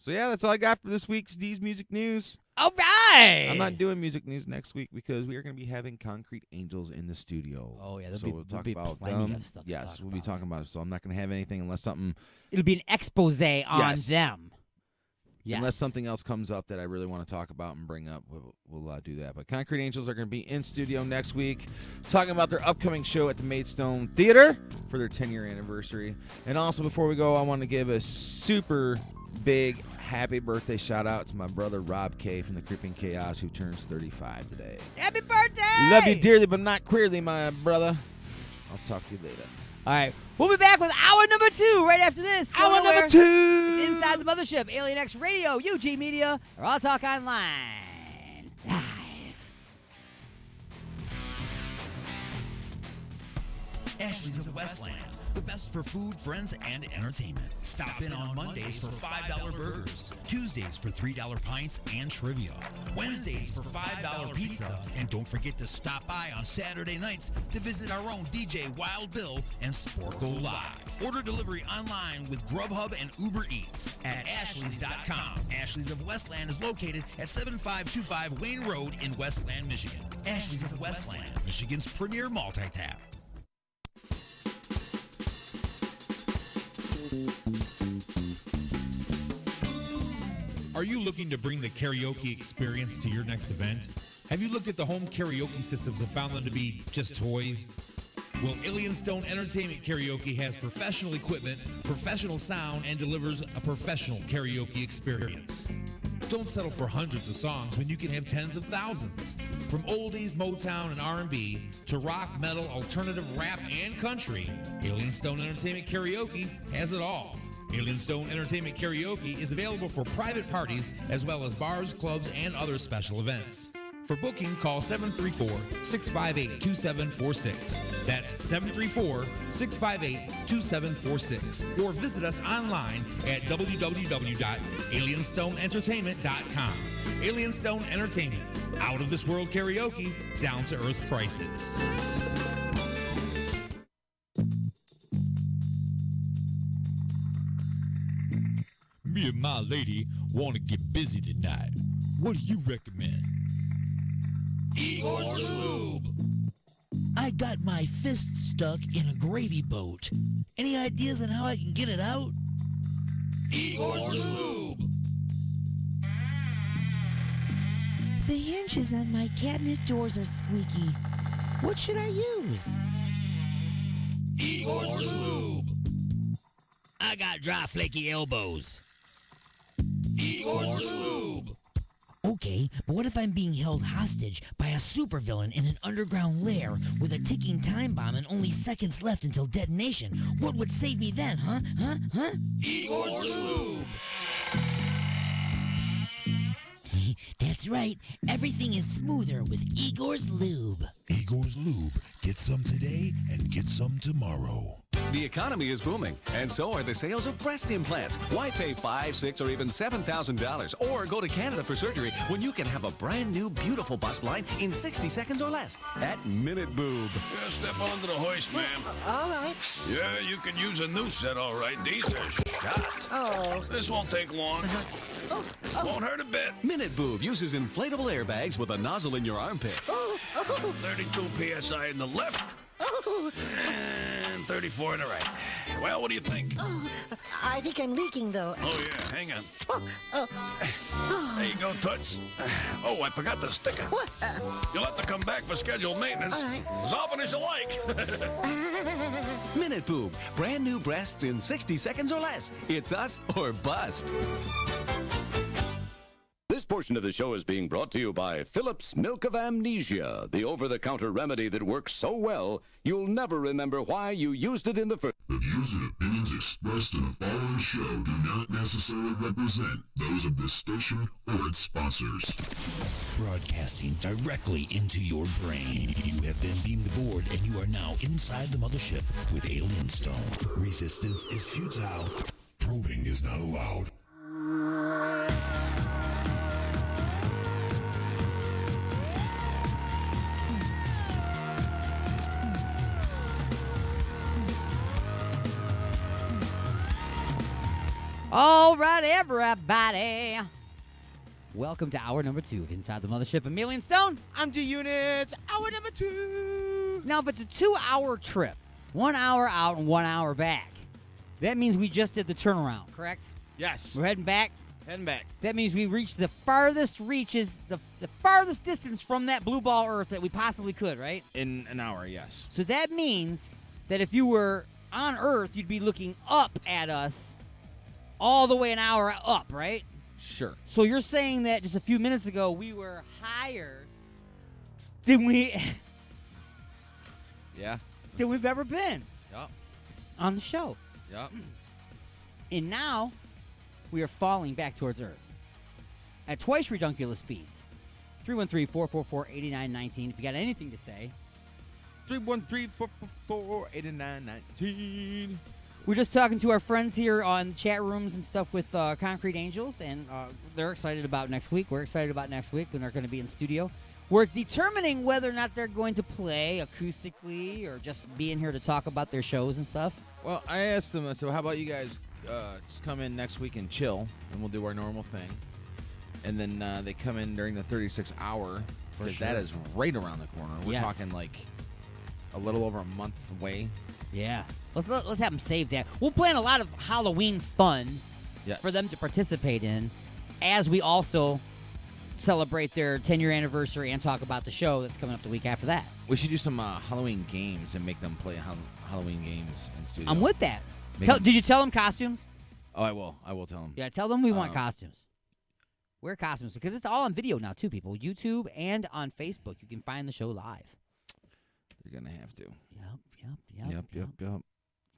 So, yeah, that's all I got for this week's D's Music News. All right. I'm not doing music news next week because we are going to be having Concrete Angels in the studio. Oh, yeah. So we'll talk about plenty them. of stuff to Yes, talk we'll be talking about it. So I'm not going to have anything unless something. It'll be an expose on Yes. them. Yes. Unless something else comes up that I really want to talk about and bring up, we'll do that. But Concrete Angels are going to be in studio next week talking about their upcoming show at the Maidstone Theater for their 10-year anniversary. And also, before we go, I want to give a super big happy birthday shout out to my brother Rob K from the Creeping Chaos, who turns 35 today. Happy birthday! Love you dearly, but not queerly, my brother. I'll talk to you later. All right. We'll be back with hour number 2 right after this. Go Hour nowhere. number 2! It's Inside the Mothership, Alien X Radio, UG Media, or All Talk Online. Live. Ashley's of Westland, the best for food, friends, and entertainment. Stop in on Mondays for $5 burgers, Tuesdays for $3 pints and trivia, Wednesdays for $5 pizza, and don't forget to stop by on Saturday nights to visit our own DJ Wild Bill and Sporko Live. Order delivery online with Grubhub and Uber Eats at Ashley's.com. Ashley's of Westland is located at 7525 Wayne Road in Westland, Michigan. Ashley's of Westland, Michigan's premier multi-tap. Are you looking to bring the karaoke experience to your next event? Have you looked at the home karaoke systems and found them to be just toys? Well, Alien Stone Entertainment Karaoke has professional equipment, professional sound, and delivers a professional karaoke experience. Don't settle for hundreds of songs when you can have tens of thousands. From oldies, Motown, and R&B to rock, metal, alternative, rap, and country, Alien Stone Entertainment Karaoke has it all. Alien Stone Entertainment Karaoke is available for private parties as well as bars, clubs, and other special events. For booking, call 734-658-2746. That's 734-658-2746. Or visit us online at www.alienstoneentertainment.com. Alien Stone Entertainment. Out of this world karaoke, down to earth prices. Me and my lady want to get busy tonight. What do you recommend? Igor's Lube. I got my fist stuck in a gravy boat. Any ideas on how I can get it out? Igor's Lube. The hinges on my cabinet doors are squeaky. What should I use? Igor's Lube. I got dry, flaky elbows. Igor's Lube. Okay, but what if I'm being held hostage by a supervillain in an underground lair with a ticking time bomb and only seconds left until detonation? What would save me then, huh? Igor's Lube. That's right. Everything is smoother with Igor's Lube. Igor's Lube. Get some today and get some tomorrow. The economy is booming, and so are the sales of breast implants. Why pay $5,000, $6,000, or even $7,000, or go to Canada for surgery when you can have a brand new, beautiful bust line in 60 seconds or less at Minute Boob? Just step onto the hoist, ma'am. All right. Yeah, you can use a new set, all right. These are shot. Oh. This won't take long. Won't hurt a bit. Minute Boob uses inflatable airbags with a nozzle in your armpit. 32 psi in the left. And 34 in the right. Well, what do you think? I think I'm leaking, though. Oh, yeah, hang on. There you go, Toots. Oh, I forgot the sticker. What? You'll have to come back for scheduled maintenance. All right. As often as you like. Minute Boob. Brand new breasts in 60 seconds or less. It's us or bust. This portion of the show is being brought to you by Phillips Milk of Amnesia, the over-the-counter remedy that works so well, you'll never remember why you used it in the first. The views and opinions expressed in the following show do not necessarily represent those of this station or its sponsors. Broadcasting directly into your brain. You have been beamed aboard and you are now inside the mothership with Alien Stone. Resistance is futile. Probing is not allowed. All right, everybody. Welcome to hour number 2 of Inside the Mothership. I'm Alien Stone. I'm G-Unit. Hour number 2. Now, if it's a 2-hour trip, 1 hour out and 1 hour back, that means we just did the turnaround, correct? Yes. We're heading back. Heading back. That means we reached the farthest reaches, the farthest distance from that blue ball Earth that we possibly could, right? In an hour, yes. So that means that if you were on Earth, you'd be looking up at us all the way an hour up, right? Sure. So you're saying that just a few minutes ago we were higher than we've ever been Yup. on the show. Yup. And now we are falling back towards Earth at twice redunculous speeds. 313-444-8919 if you got anything to say. 313-444-8919. We're just talking to our friends here on chat rooms and stuff with Concrete Angels, and they're excited about next week. We're excited about next week when they're going to be in studio. We're determining whether or not they're going to play acoustically or just be in here to talk about their shows and stuff. Well, I asked them, I said, how about you guys just come in next week and chill, and we'll do our normal thing. And then they come in during the 36 hour, because that is right around the corner. We're talking like a little over a month away. Yeah. Let's have them save that. We'll plan a lot of Halloween fun for them to participate in, as we also celebrate their 10-year anniversary and talk about the show that's coming up the week after that. We should do some Halloween games and make them play Halloween games in studio. I'm with that. Make Did you tell them costumes? Oh, I will. I will tell them. Yeah, tell them we want costumes. Wear costumes because it's all on video now too, people. YouTube and on Facebook, you can find the show live. You're gonna have to. Yep. It's gonna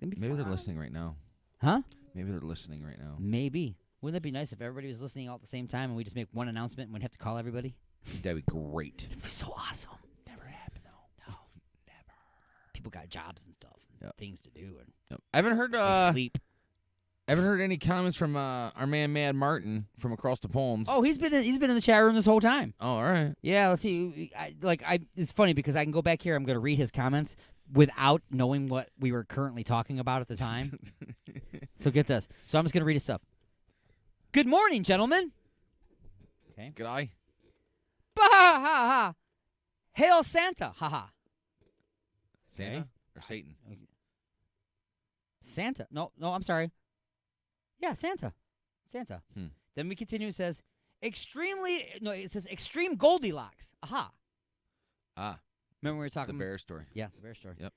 be Maybe fun. they're listening right now. Huh? Maybe they're listening right now. Maybe. Wouldn't that be nice if everybody was listening all at the same time and we just make one announcement and we'd have to call everybody? That'd be great. It'd be so awesome. Never happened though. No, never. People got jobs and stuff, and things to do, and I haven't heard. they sleep. I haven't heard any comments from our man Mad Martin from across the Palms. Oh, he's been in the chat room this whole time. Oh, all right. Yeah, let's see. It's funny because I can go back here. I'm going to read his comments without knowing what we were currently talking about at the time. So get this. So I'm just going to read his stuff. Good morning, gentlemen. Okay. Good eye. Bah ha ha. Hail Santa. Ha ha. Santa Okay. or Satan? Santa. No, I'm sorry. Yeah, Santa. Hmm. Then we continue. It says it says extreme Goldilocks. Aha. Ah. Remember we were talking The bear story. Yeah, the bear story. Yep.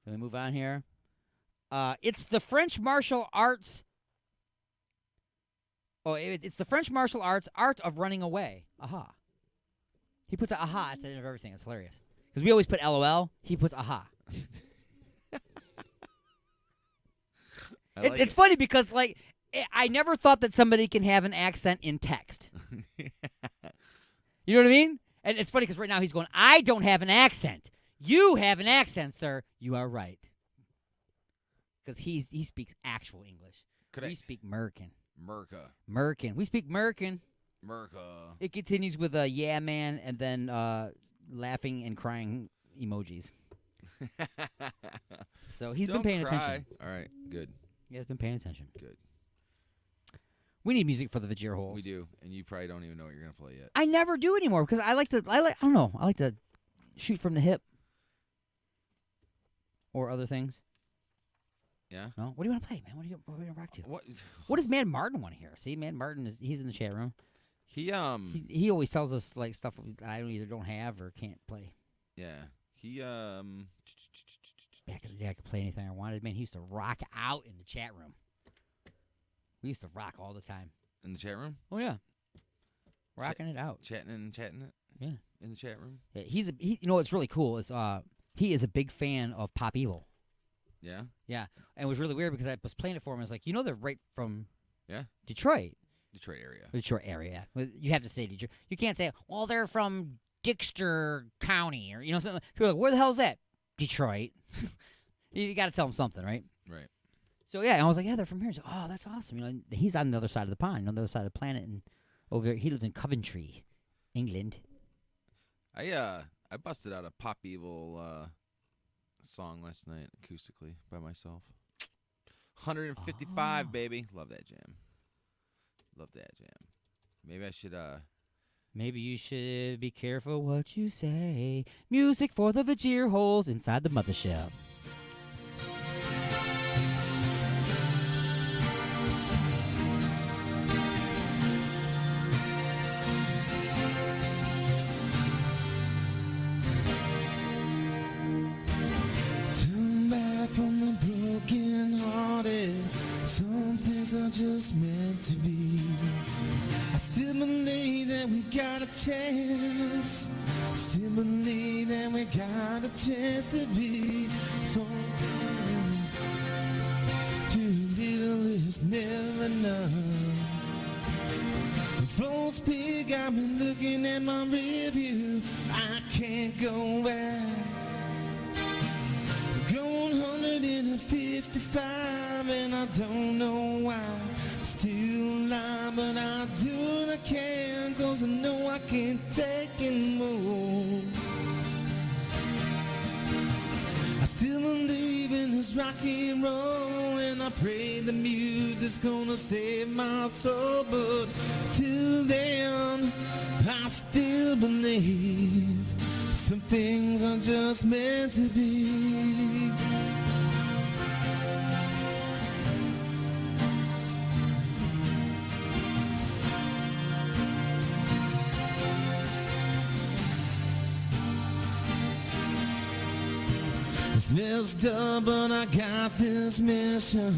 Then we move on here. It's the French martial arts. Oh, it's the French martial arts art of running away. Aha. He puts a aha at the end of everything. It's hilarious. Because we always put LOL. He puts aha. It's funny because, I never thought that somebody can have an accent in text. You know what I mean? And it's funny because right now he's going, I don't have an accent. You have an accent, sir. You are right. Because he speaks actual English. Correct. We speak Merkin. Merca. We speak Merkin. Merca. It continues with a yeah, man, and then laughing and crying emojis. So he's been paying attention. All right, good. He has been paying attention. Good. We need music for the Vajir holes. We do, and you probably don't even know what you're gonna play yet. I never do anymore because I don't know. I like to shoot from the hip or other things. Yeah. No. What do you want to play, man? What do you want to rock to? What does Mad Martin want to hear? See, Mad Martin he's in the chat room. He He always tells us stuff I either don't have or can't play. Yeah. He Back in the day, I could play anything I wanted. Man, he used to rock out in the chat room. We used to rock all the time. In the chat room? Oh yeah, rocking it out, chatting it. Yeah, in the chat room. Yeah, you know what's really cool is he is a big fan of Pop Evil. Yeah. Yeah, and it was really weird because I was playing it for him. I was like, they're right from Detroit. Detroit area. Detroit area. Well, you have to say Detroit. You can't say, well, they're from Dexter County or something. People are like, where the hell is that? Detroit. You got to tell them something, right? Right. So yeah, and I was like, yeah, they're from here. He's like, oh, that's awesome. He's on the other side of the pond, on the other side of the planet, and over there, he lives in Coventry, England. I busted out a Pop Evil song last night acoustically by myself. 155, baby. Love that jam. Maybe I should Maybe you should be careful what you say. Music for the Vajir holes inside the Mothership. Turn back from the broken hearted. Some things are just meant to be. I still believe that we got a chance. Still believe that we got a chance to be something. Too little is never enough. The floor speak, I've been looking at my review. I can't go back. Going 155 and I don't know why. Still alive, but I do what I can, 'cause I know I can't take it more. I still believe in this rock and roll, and I pray the music's gonna save my soul. But till then, I still believe some things are just meant to be. It's messed up, but I got this mission.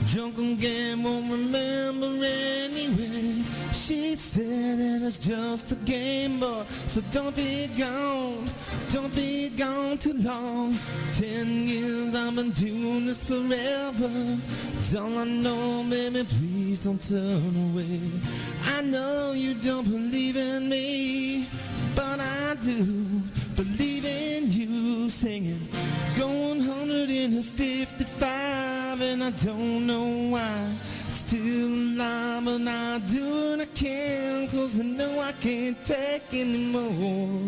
Drunk again, won't remember anyway. She said that it's just a game, boy. So don't be gone too long. 10 years I've been doing this forever. It's all I know, baby, please don't turn away. I know you don't believe in me, but I do believe in you. Singing, going 155, and I don't know why. Still alive, but I do what I can, 'cause I know I can't take anymore.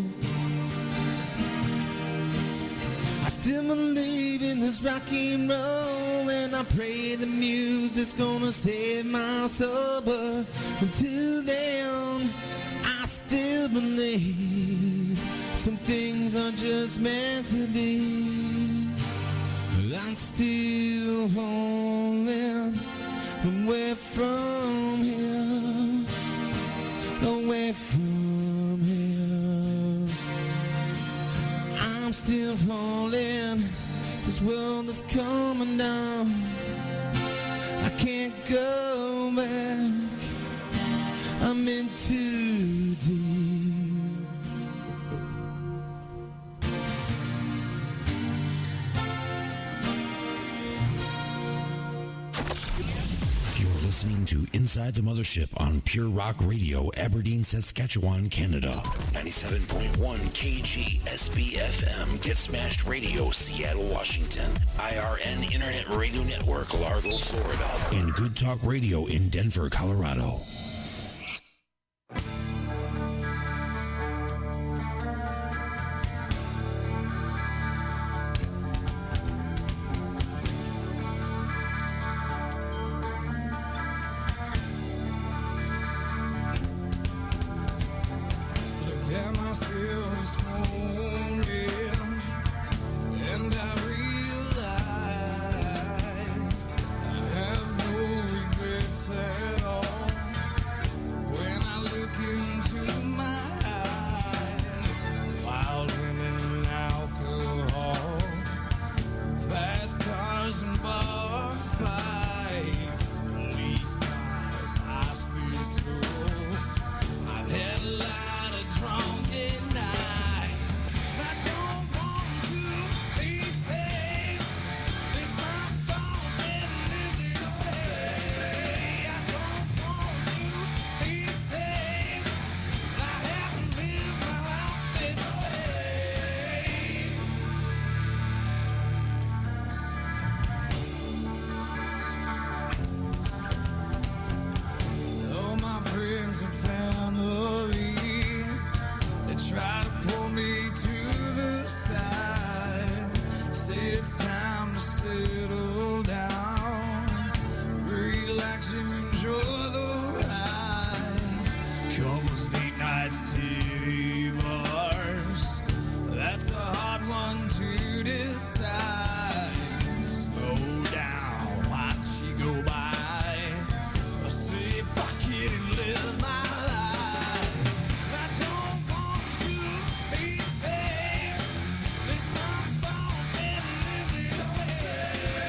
I still believe in this rock and roll, and I pray the music's gonna save my soul. But until then, I still believe some things are just meant to be. I'm still falling away from here, away from here. I'm still falling, this world is coming down. I can't go back, I'm in too deep. You're listening to Inside the Mothership on Pure Rock Radio, Aberdeen, Saskatchewan, Canada. 97.1 KGSB FM, Get Smashed Radio, Seattle, Washington. IRN Internet Radio Network, Largo, Florida. And Good Talk Radio in Denver, Colorado. Damn myself this morning, and I realized I have no regrets at all. When I look into my eyes, wild women and alcohol, fast cars and bar fights, police cars, hospitals. I've had a lot of drunken nights. I don't want to be saved. It's my fault that I live this way. I don't want to be saved. I haven't lived my life this way. All my friends and family, they try to pull me to the side. Say it's time to settle down, relax and enjoy the ride. Couple state nights, titty bars, that's a hard one to decide. Slow down, watch you go by. I say fuck it and live my life. I don't want to be saved. It's my fault that I live this way.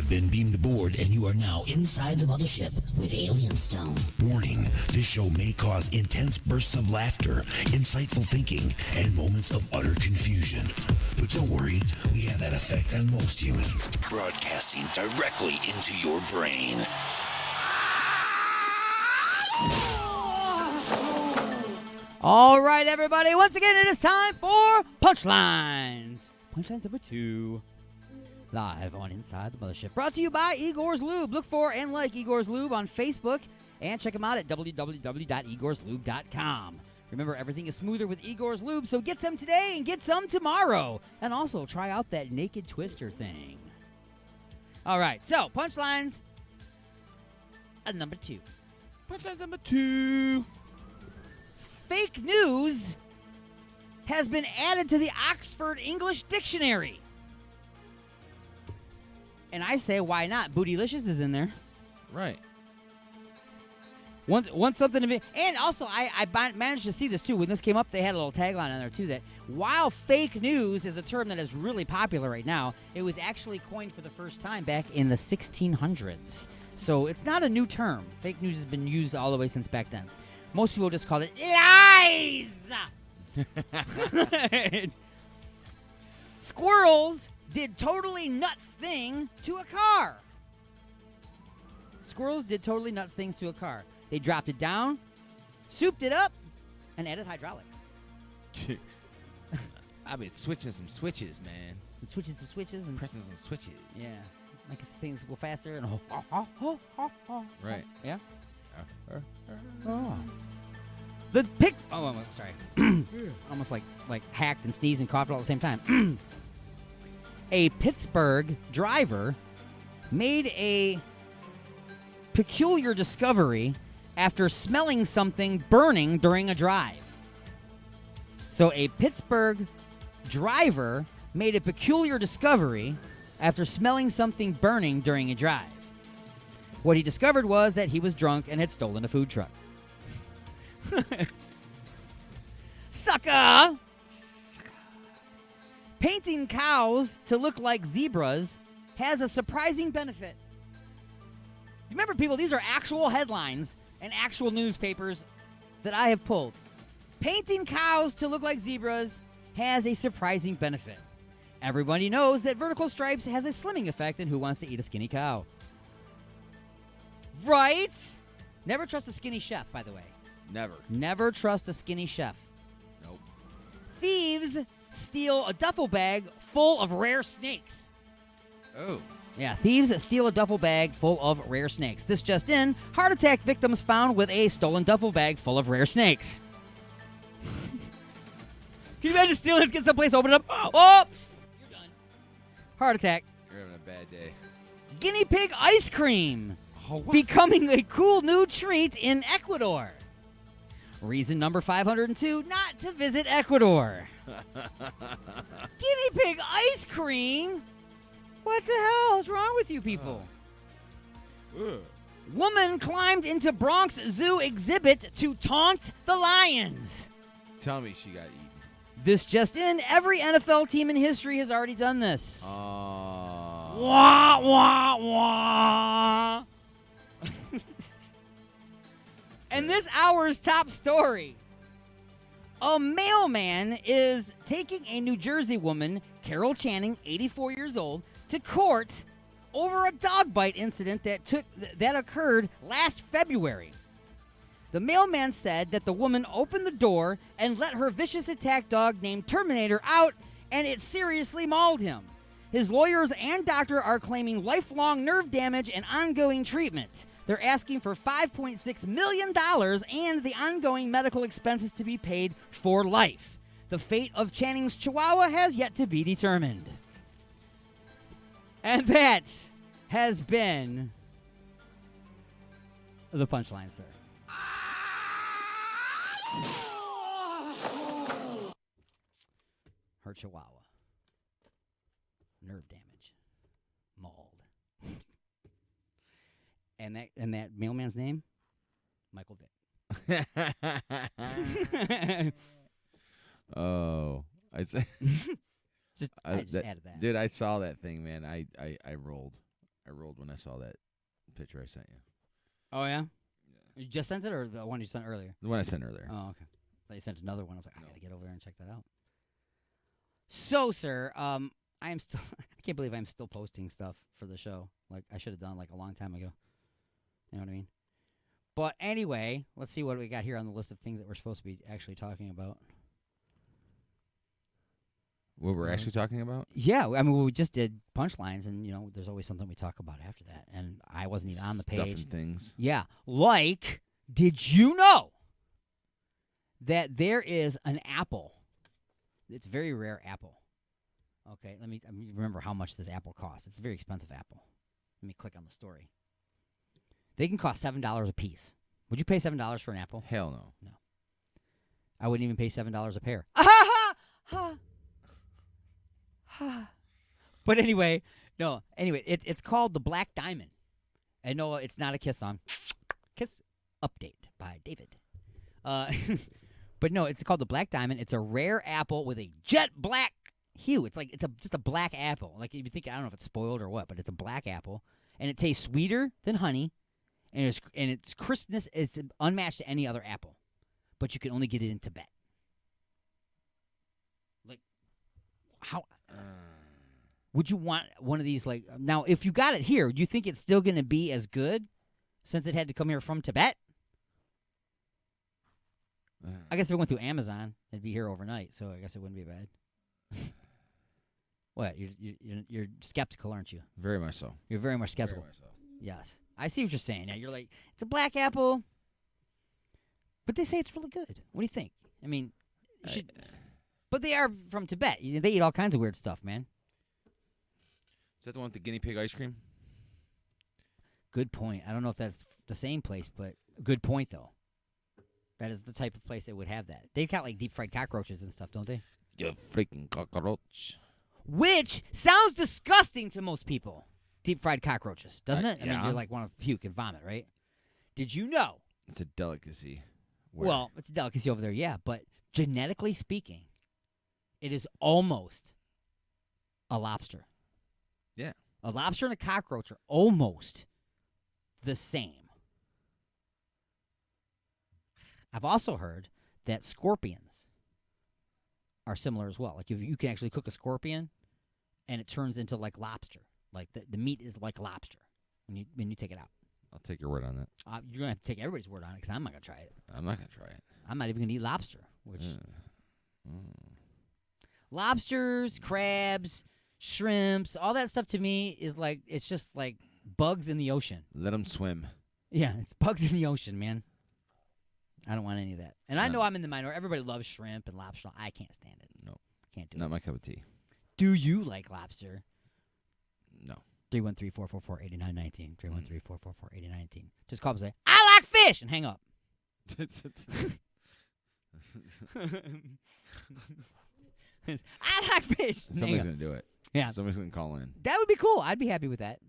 have been beamed aboard, and you are now inside the mothership with Alien Stone. Warning, this show may cause intense bursts of laughter, insightful thinking, and moments of utter confusion. But don't worry, we have that effect on most humans, broadcasting directly into your brain. All right, everybody. Once again, it is time for Punchlines. Punchlines number 2. Live on Inside the Mothership. Brought to you by Igor's Lube. Look for and like Igor's Lube on Facebook. And check them out at www.igorslube.com. Remember, everything is smoother with Igor's Lube, so get some today and get some tomorrow. And also, try out that naked twister thing. All right, so, Punchlines number 2. Punchlines number 2. Fake news has been added to the Oxford English Dictionary. And I say, why not? Bootylicious is in there. Right. Want something to be... And also, I managed to see this, too. When this came up, they had a little tagline on there, too, that while fake news is a term that is really popular right now, it was actually coined for the first time back in the 1600s. So it's not a new term. Fake news has been used all the way since back then. Most people just call it lies. Squirrels did totally nuts thing to a car. Squirrels did totally nuts things to a car. They dropped it down, souped it up, and added hydraulics. I've been switching some switches, man. Some switches, and pressing some switches. Yeah, make things go faster and right. Yeah. Oh. The pic. Oh, sorry. Almost like hacked and sneezed and coughed all at the same time. A Pittsburgh driver made a peculiar discovery after smelling something burning during a drive. So a Pittsburgh driver made a peculiar discovery after smelling something burning during a drive. What he discovered was that he was drunk and had stolen a food truck. Sucker! Painting cows to look like zebras has a surprising benefit. Remember, people, these are actual headlines and actual newspapers that I have pulled. Painting cows to look like zebras has a surprising benefit. Everybody knows that vertical stripes has a slimming effect in Who Wants to Eat a Skinny Cow. Right? Never trust a skinny chef, by the way. Never. Never trust a skinny chef. Nope. Thieves steal a duffel bag full of rare snakes. Oh. Yeah, thieves steal a duffel bag full of rare snakes. This just in, heart attack victims found with a stolen duffel bag full of rare snakes. Can you imagine stealing this, get someplace, open it up? Oh! You're done. Heart attack. You're having a bad day. Guinea pig ice cream. Becoming a cool new treat in Ecuador. Reason number 502 not to visit Ecuador. Guinea pig ice cream? What the hell is wrong with you people? Woman climbed into Bronx Zoo exhibit to taunt the lions. Tell me she got eaten. This just in, every NFL team in history has already done this. Wah, wah, wah. And this hour's top story. A mailman is taking a New Jersey woman, Carol Channing, 84 years old, to court over a dog bite incident that occurred last February. The mailman said that the woman opened the door and let her vicious attack dog named Terminator out, and it seriously mauled him. His lawyers and doctor are claiming lifelong nerve damage and ongoing treatment. They're asking for $5.6 million and the ongoing medical expenses to be paid for life. The fate of Channing's Chihuahua has yet to be determined. And that has been the punchline, sir. Her Chihuahua. Nerve damage. Mauled. And that mailman's name? Michael Vick. Oh. I just added that. Dude, I saw that thing, man. I rolled. I rolled when I saw that picture I sent you. Oh, yeah? You just sent it or the one you sent earlier? The one I sent earlier. Oh, okay. I thought you sent another one. I was like, I got to get over there and check that out. So, sir, I am still I can't believe I'm still posting stuff for the show. Like I should have done like a long time ago. You know what I mean? But anyway, let's see what we got here on the list of things that we're supposed to be actually talking about. What we're actually talking about? Yeah, I mean, we just did punchlines, and there's always something we talk about after that. And I wasn't even on the Stuff page. and things. Yeah, like, did you know that there is an apple? It's a very rare apple. Okay, let me remember how much this apple costs. It's a very expensive apple. Let me click on the story. They can cost $7 a piece. Would you pay $7 for an apple? Hell no. No. I wouldn't even pay $7 a pair. But anyway, no. Anyway, it's called the Black Diamond. And no, it's not a Kiss song. Kiss update by David. But no, it's called the Black Diamond. It's a rare apple with a jet black hue. It's like just a black apple. Like you think, I don't know if it's spoiled or what, but it's a black apple, and it tastes sweeter than honey, and its crispness is unmatched to any other apple. But you can only get it in Tibet. Like, how would you want one of these? Like, now, if you got it here, do you think it's still going to be as good since it had to come here from Tibet? I guess if it went through Amazon, it'd be here overnight, so I guess it wouldn't be bad. What? You're skeptical, aren't you? Very much so. You're very much skeptical. Very much so. Yes. I see what you're saying. Now, you're like, it's a black apple, but they say it's really good. What do you think? I mean, you should. But they are from Tibet. They eat all kinds of weird stuff, man. Is that the one with the guinea pig ice cream? Good point. I don't know if that's the same place, but good point, though. That is the type of place that would have that. They've got, like, deep-fried cockroaches and stuff, don't they? You freaking cockroach. Which sounds disgusting to most people. Deep-fried cockroaches, doesn't it? I mean, yeah. you're like, want to puke and vomit, right? Did you know? It's a delicacy. Well, it's a delicacy over there, yeah. But genetically speaking, it is almost a lobster. Yeah. A lobster and a cockroach are almost the same. I've also heard that scorpions are similar as well. Like, if you can actually cook a scorpion, and it turns into, like, lobster. Like, the meat is like lobster when you take it out. I'll take your word on that. You're going to have to take everybody's word on it because I'm not going to try it. I'm not going to try it. I'm not even going to eat lobster. Which lobsters, crabs, shrimps, all that stuff to me is like, it's just like bugs in the ocean. Let them swim. Yeah, it's bugs in the ocean, man. I don't want any of that. And I know I'm in the minority. Everybody loves shrimp and lobster. I can't stand it. No. Can't do it. Not my cup of tea. Do you like lobster? No. 313-444-8919. 313-444-8919. Just call up and say, I like fish, and hang up. I like fish. Somebody's going to do it. Yeah. Somebody's going to call in. That would be cool. I'd be happy with that.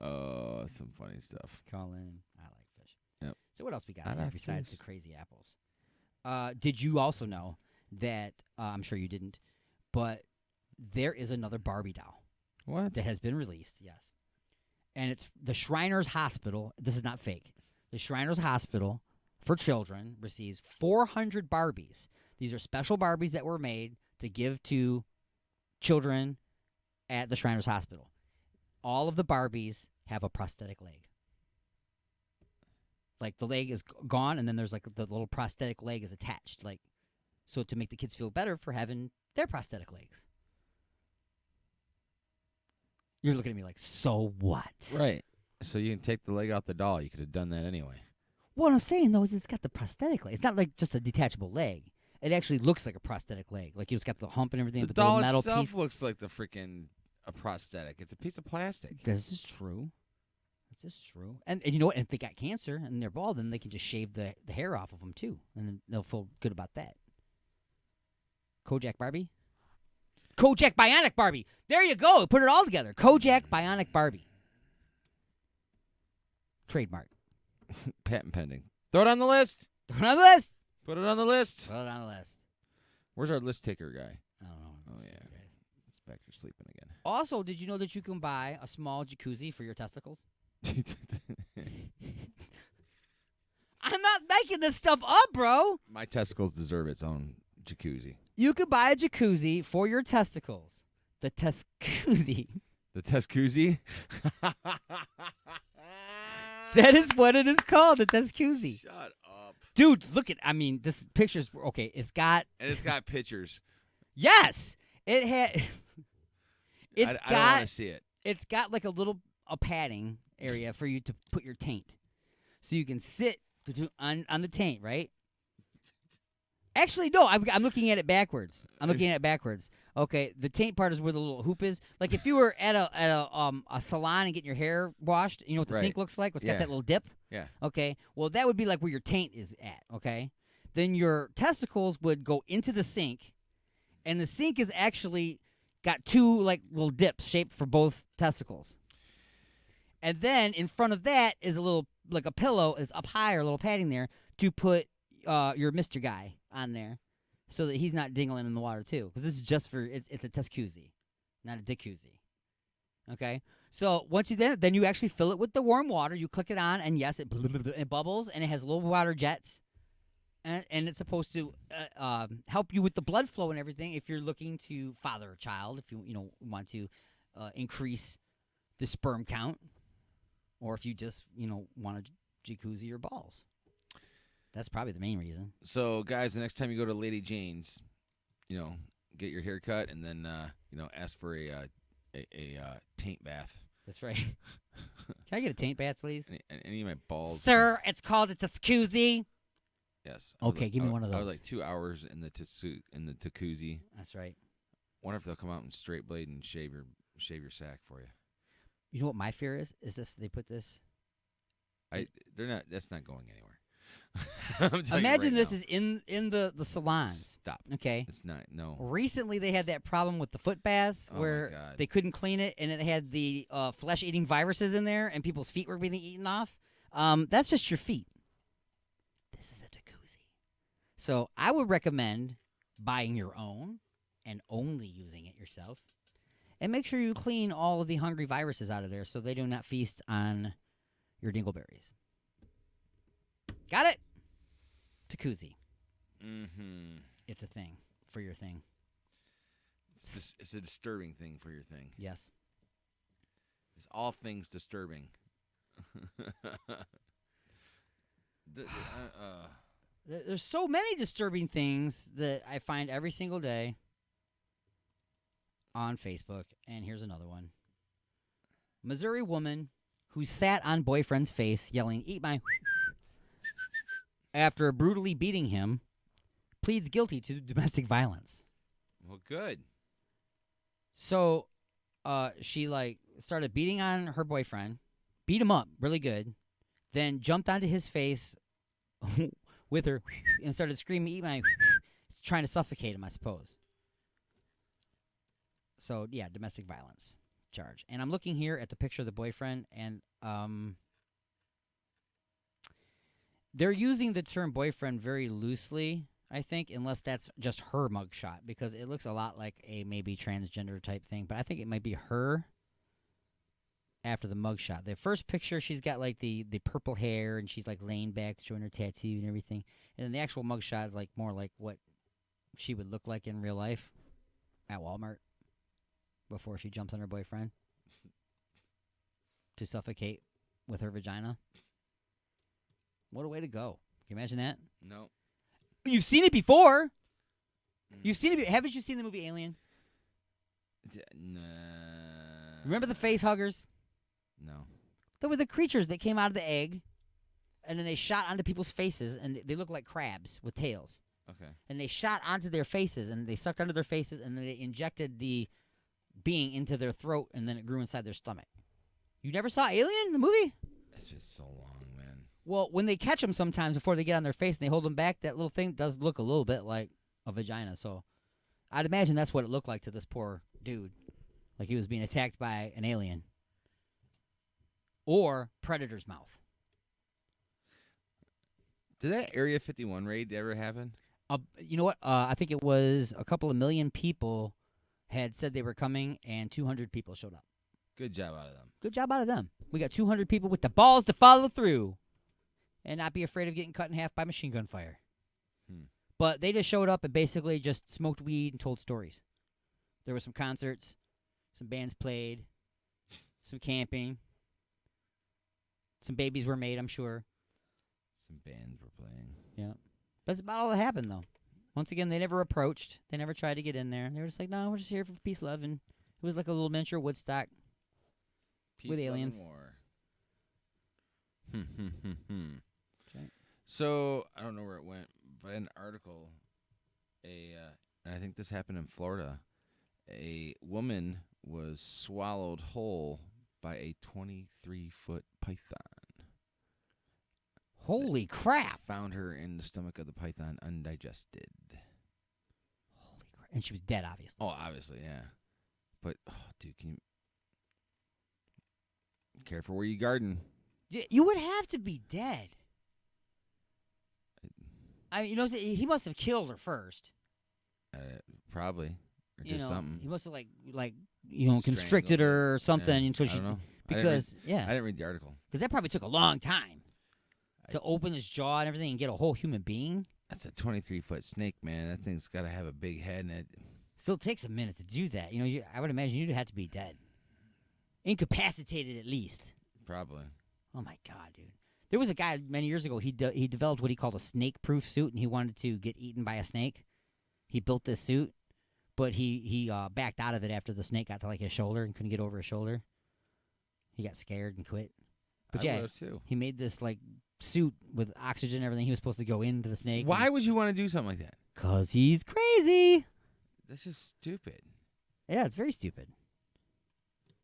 Oh, some funny stuff. Call in. I like fish. Yep. So what else we got I here like besides fish. the crazy apples? Did you also know that, I'm sure you didn't, but there is another Barbie doll. What? That has been released, yes. And it's the Shriners Hospital. This is not fake. The Shriners Hospital for Children receives 400 Barbies. These are special Barbies that were made to give to children at the Shriners Hospital. All of the Barbies have a prosthetic leg. Like, the leg is gone, and then there's, like, the little prosthetic leg is attached. Like, so to make the kids feel better for having their prosthetic legs. You're looking at me like, so what? Right. So you can take the leg off the doll. You could have done that anyway. What I'm saying, though, is it's got the prosthetic leg. It's not like just a detachable leg. It actually looks like a prosthetic leg. Like, you just got the hump and everything. The but doll the metal itself piece. looks like the freaking a prosthetic. It's a piece of plastic. This is true. This is true. And you know what? And if they got cancer and they're bald, then they can just shave the hair off of them, too. And then they'll feel good about that. Kojak Barbie? Kojak Bionic Barbie. There you go. Put it all together. Kojak Bionic Barbie. Trademark. Patent pending. Throw it on the list. Throw it on the list. Put it on the list. Put it on the list. Where's our list taker guy? I don't know. Oh, yeah. back to sleeping again. Also, did you know that you can buy a small jacuzzi for your testicles? I'm not making this stuff up, bro. My testicles deserve its own jacuzzi. You could buy a jacuzzi for your testicles. The tescuzzi. The tescuzzi? That is what it is called, the tescuzzi. Shut up. Dude, look at, this picture's, okay, it's got. And it's got pictures. Yes. It had. I don't want to see it. It's got like a padding area for you to put your taint. So you can sit on the taint, right? Actually, no, I'm looking at it backwards. Okay, the taint part is where the little hoop is. Like if you were at a salon and getting your hair washed, you know what the sink looks like? It's got that little dip. Yeah. Okay, well that would be like where your taint is at. Okay, then your testicles would go into the sink, and the sink is actually got two like little dips shaped for both testicles. And then in front of that is a little like a pillow. It's up higher, a little padding there to put your Mr. Guy on there, so that he's not dingling in the water too. Because this is just for it's a tescuzzi, not a dicuzzi. Okay, so once you then you actually fill it with the warm water. You click it on, and yes, it bubbles, and it has low water jets, and it's supposed to help you with the blood flow and everything. If you're looking to father a child, if you want to increase the sperm count, or if you just want to jacuzzi your balls. That's probably the main reason. So, guys, the next time you go to Lady Jane's, get your hair cut and then, ask for a taint bath. That's right. Can I get a taint bath, please? Any of my balls. Sir, it's called a tescuzzi. Yes. Okay, give me one of I was those. like 2 hours in the jacuzzi. That's right. Wonder if they'll come out and straight blade and shave your sack for you. You know what my fear is? Is if they put this. That's not going anywhere. I'm telling you Imagine right this now. is in the salons. Stop. Okay. It's not. No. Recently, they had that problem with the foot baths Oh, my where God. they couldn't clean it, and it had the flesh-eating viruses in there, and people's feet were being eaten off. That's just your feet. This is a jacuzzi. So I would recommend buying your own and only using it yourself. And make sure you clean all of the hungry viruses out of there so they do not feast on your dingleberries. Got it? Jacuzzi. Mm-hmm. It's a thing for your thing. It's a disturbing thing for your thing. Yes. It's all things disturbing. There's so many disturbing things that I find every single day on Facebook. And here's another one. Missouri woman who sat on boyfriend's face yelling, "Eat my," after brutally beating him, pleads guilty to domestic violence. Well, good. So she started beating on her boyfriend, beat him up really good, then jumped onto his face with her and started screaming, "Eat my," trying to suffocate him, I suppose. So, yeah, domestic violence charge. And I'm looking here at the picture of the boyfriend, and they're using the term boyfriend very loosely, I think, unless that's just her mugshot, because it looks a lot like a maybe transgender type thing. But I think it might be her after the mugshot. The first picture, she's got like the purple hair, and she's like laying back, showing her tattoo and everything. And then the actual mugshot is like more like what she would look like in real life at Walmart before she jumps on her boyfriend to suffocate with her vagina. What a way to go. Can you imagine that? No. You've seen it before. You've seen it. Haven't you seen the movie Alien? Nah. Remember the face huggers? No. There were the creatures that came out of the egg, and then they shot onto people's faces, and they look like crabs with tails. Okay. And they shot onto their faces, and they sucked onto their faces, and then they injected the being into their throat, and then it grew inside their stomach. You never saw Alien, the movie? It's been so long, man. Well, when they catch them sometimes before they get on their face and they hold them back, that little thing does look a little bit like a vagina. So I'd imagine that's what it looked like to this poor dude. Like he was being attacked by an alien. Or Predator's mouth. Did that Area 51 raid ever happen? You know what? I think it was a couple of million people had said they were coming, and 200 people showed up. Good job out of them. Good job out of them. We got 200 people with the balls to follow through and not be afraid of getting cut in half by machine gun fire. But they just showed up and basically just smoked weed and told stories. There were some concerts, some bands played, some camping, some babies were made, I'm sure. Some bands were playing. Yeah. That's about all that happened, though. Once again, they never approached. They never tried to get in there. They were just like, no, we're just here for peace, love. And it was like a little miniature Woodstock Peace, with love, and aliens. war. So, I don't know where it went, but an article, and I think this happened in Florida, a woman was swallowed whole by a 23-foot python. Holy crap. Found her in the stomach of the python undigested. Holy crap. And she was dead, obviously. Oh, obviously, yeah. But, oh, dude, can you... Careful where you garden. You would have to be dead. I mean, he must have killed her first. Probably. Or You just know, something. he must have constricted her or something until I she. don't know. Because I didn't read the article. Because that probably took a long time to open his jaw and everything and get a whole human being. That's a 23-foot snake, man. That thing's got to have a big head in it. Still takes a minute to do that. I would imagine you'd have to be dead, incapacitated at least. Probably. Oh my God, dude! There was a guy many years ago. He developed what he called a snake-proof suit, and he wanted to get eaten by a snake. He built this suit, but he backed out of it after the snake got to like his shoulder and couldn't get over his shoulder. He got scared and quit. But I would've too. He made this like suit with oxygen and everything. He was supposed to go into the snake. Why would you want to do something like that? 'Cause he's crazy. That's just stupid. Yeah, it's very stupid.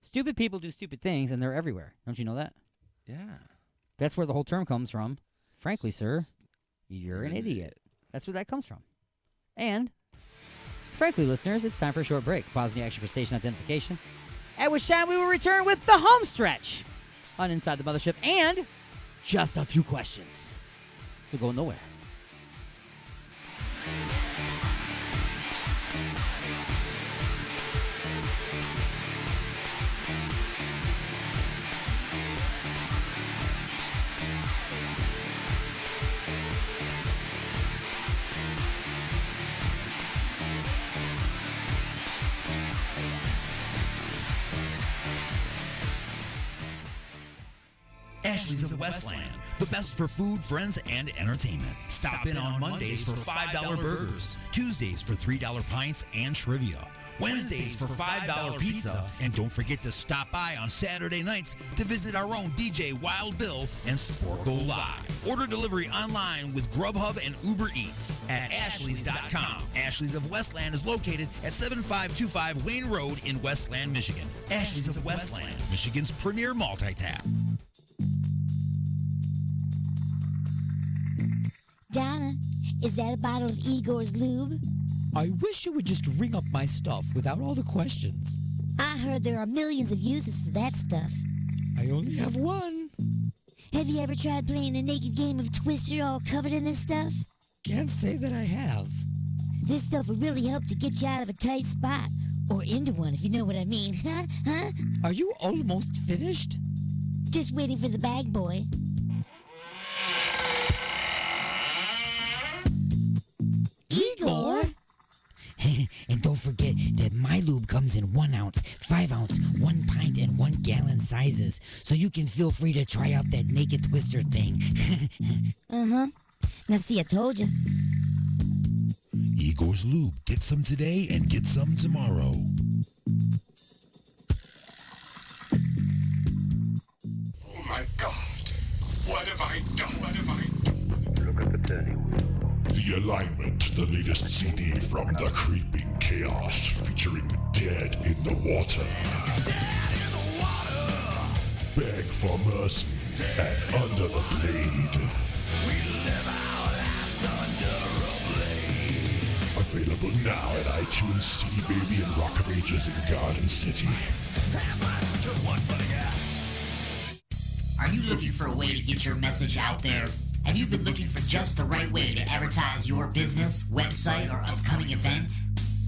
Stupid people do stupid things, and they're everywhere. Don't you know that? Yeah. That's where the whole term comes from. Frankly, sir, you're an idiot. That's where that comes from. And, frankly, listeners, it's time for a short break. Pause the action for station identification. At which time we will return with the home stretch on Inside the Mothership and just a few questions. So go nowhere. Ashley's of Westland, the best for food, friends, and entertainment. Stop in on Mondays for $5 burgers, Tuesdays for $3 pints and trivia, Wednesdays for $5 pizza, and don't forget to stop by on Saturday nights to visit our own DJ Wild Bill and support Go Live. Order delivery online with Grubhub and Uber Eats at ashleys.com. Ashley's of Westland is located at 7525 Wayne Road in Westland, Michigan. Ashley's of Westland, Michigan's premier multi-tap. Donna, is that a bottle of Igor's lube? I wish you would just ring up my stuff without all the questions. I heard there are millions of uses for that stuff. I only have one. Have you ever tried playing a naked game of Twister all covered in this stuff? Can't say that I have. This stuff will really help to get you out of a tight spot. Or into one, if you know what I mean. Huh? Are you almost finished? Just waiting for the bag boy. Igor? And don't forget that my lube comes in 1 ounce, 5 ounce, 1 pint, and 1 gallon sizes, so you can feel free to try out that naked twister thing. Uh-huh. Now see, I told you. Igor's Lube. Get some today and get some tomorrow. Oh my God. What have I done? What have I done? Look at the turning. The Alignment, the latest CD from The Creeping Chaos, featuring Dead in the Water. Dead in the water. Beg for mercy and Under the Blade. We live our lives under a blade. Available now at iTunes, CD Baby, and Rock of Ages in Garden City. Are you looking for a way to get your message out there? Have you been looking for just the right way to advertise your business, website, or upcoming event?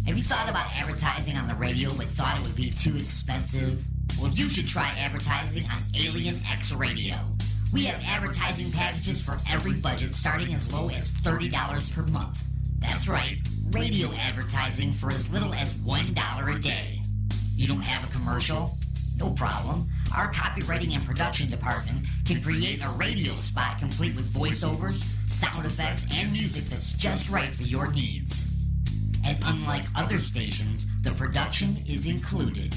Have you thought about advertising on the radio but thought it would be too expensive? Well, you should try advertising on Alien X Radio. We have advertising packages for every budget starting as low as $30 per month. That's right, radio advertising for as little as $1 a day. You don't have a commercial? No problem. Our copywriting and production department can create a radio spot complete with voiceovers, sound effects, and music that's just right for your needs. And unlike other stations, the production is included.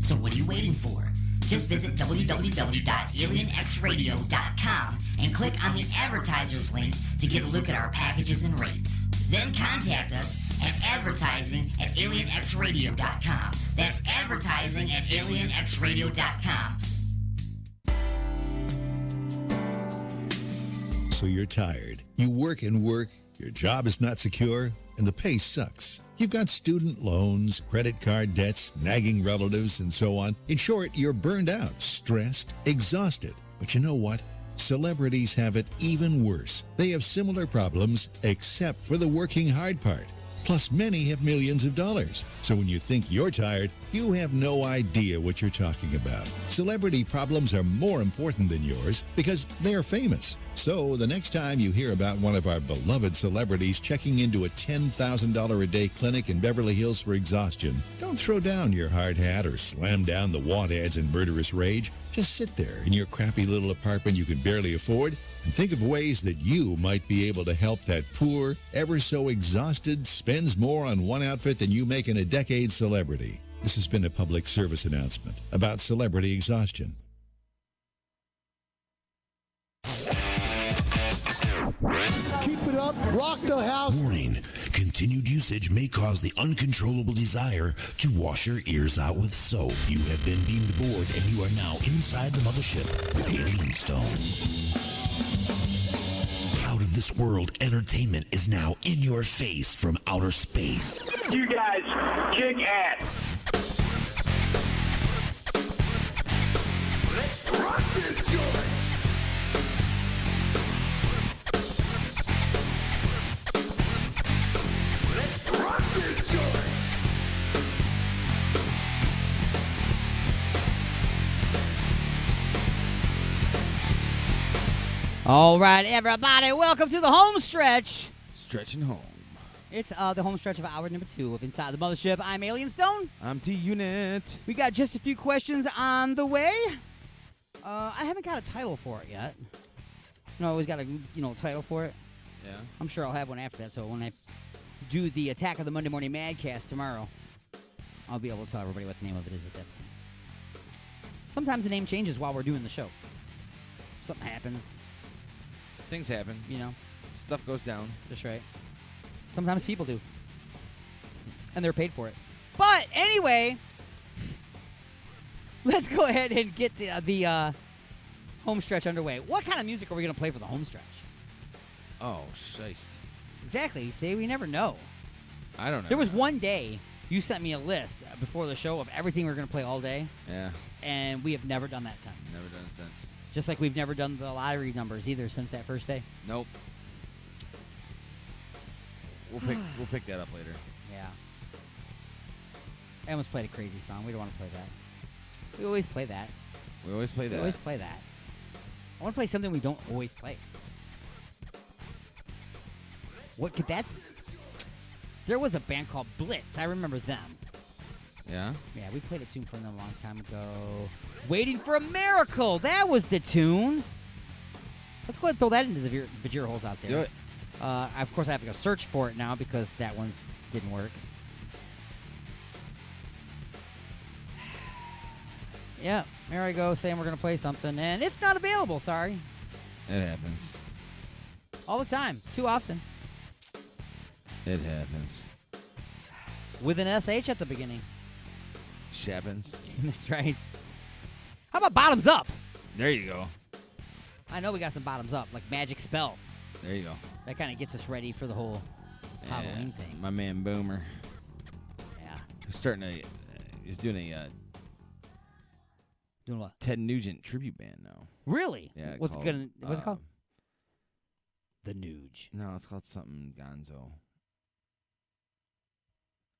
So what are you waiting for? Just visit www.alienxradio.com and click on the advertisers link to get a look at our packages and rates. Then contact us at advertising@alienxradio.com. That's advertising@alienxradio.com. So you're tired. You work and work, your job is not secure, and the pay sucks. You've got student loans, credit card debts, nagging relatives, and so on. In short, you're burned out, stressed, exhausted. But you know what? Celebrities have it even worse. They have similar problems, except for the working hard part. Plus, many have millions of dollars. So when you think you're tired, you have no idea what you're talking about. Celebrity problems are more important than yours because they're famous. So the next time you hear about one of our beloved celebrities checking into a $10,000 a day clinic in Beverly Hills for exhaustion, don't throw down your hard hat or slam down the want ads in murderous rage. Just sit there in your crappy little apartment you can barely afford and think of ways that you might be able to help that poor, ever so exhausted, spends more on one outfit than you make in a decade celebrity. This has been a public service announcement about celebrity exhaustion. Keep it up, rock the house. Warning. Continued usage may cause the uncontrollable desire to wash your ears out with soap. You have been beamed aboard and you are now inside the mothership with Alien Stone. Out of this world entertainment is now in your face from outer space. You guys kick ass. Let's rock this joint. Let's rock this joint. All right, everybody, welcome to the home stretch. Stretching home. It's the home stretch of hour number 2 of Inside the Mothership. I'm Alien Stone. I'm T-Unit. We got just a few questions on the way. I haven't got a title for it yet. No, I always got a title for it. Yeah. I'm sure I'll have one after that. So when I do the Attack of the Monday Morning Madcast tomorrow, I'll be able to tell everybody what the name of it is at that point. Sometimes the name changes while we're doing the show. Something happens. Things happen. You know. Stuff goes down. That's right. Sometimes people do. And they're paid for it. But anyway, let's go ahead and get the home stretch underway. What kind of music are we going to play for the home stretch? Oh, shiest. Exactly. See, we never know. I don't know. There was one day you sent me a list before the show of everything we're going to play all day. Yeah. And we have never done that since. Never done it since. Just like we've never done the lottery numbers either since that first day. Nope. We'll pick that up later. Yeah. I almost played a crazy song. We don't want to play that. We always play that. We always play that. We always play that. I want to play something we don't always play. What could that be? There was a band called Blitz. I remember them. Yeah? Yeah, we played a tune from them a long time ago. Waiting for a Miracle. That was the tune. Let's go ahead and throw that into the Vajir holes out there. Do it. Of course, I have to go search for it now because that one's didn't work. Yeah, there I go saying we're going to play something, and it's not available. Sorry. It happens. All the time. Too often. It happens. With an SH at the beginning. Shappens. That's right. How about Bottoms Up? There you go. I know we got some Bottoms Up, like Magic Spell. There you go. That kind of gets us ready for the whole Halloween thing. My man Boomer. Yeah. He's doing a doing what? Ted Nugent tribute band now. Really? Yeah. What's it called? The Nuge. No, it's called something Gonzo.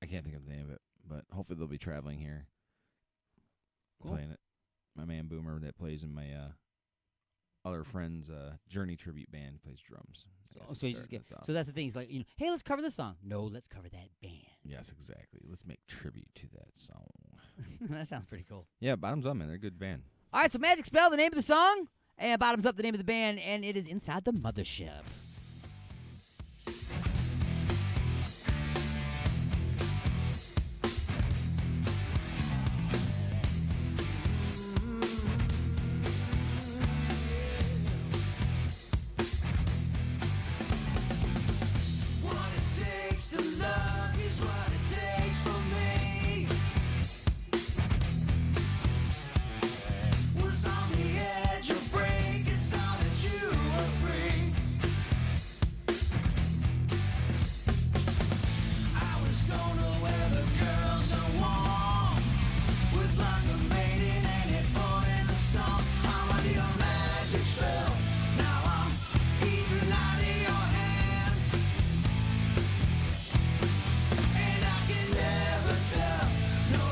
I can't think of the name of it, but hopefully they'll be traveling here. Cool. Playing it. My man Boomer that plays in my other friend's Journey tribute band plays drums. So you just get. So that's the thing. He's like, hey, let's cover this song. No, let's cover that band. Yes, exactly. Let's make tribute to that song. That sounds pretty cool. Yeah, Bottoms Up, man. They're a good band. All right, so Magic Spell, the name of the song, and Bottoms Up, the name of the band, and it is Inside the Mothership. What it takes to love is what it takes for me. Was on the edge of break, it's all that you were free. I was gonna wear the girls are warm, with like a maiden and it poured in the storm. I'm under your magic spell, now I'm eating out of your hand. And I can never tell, no,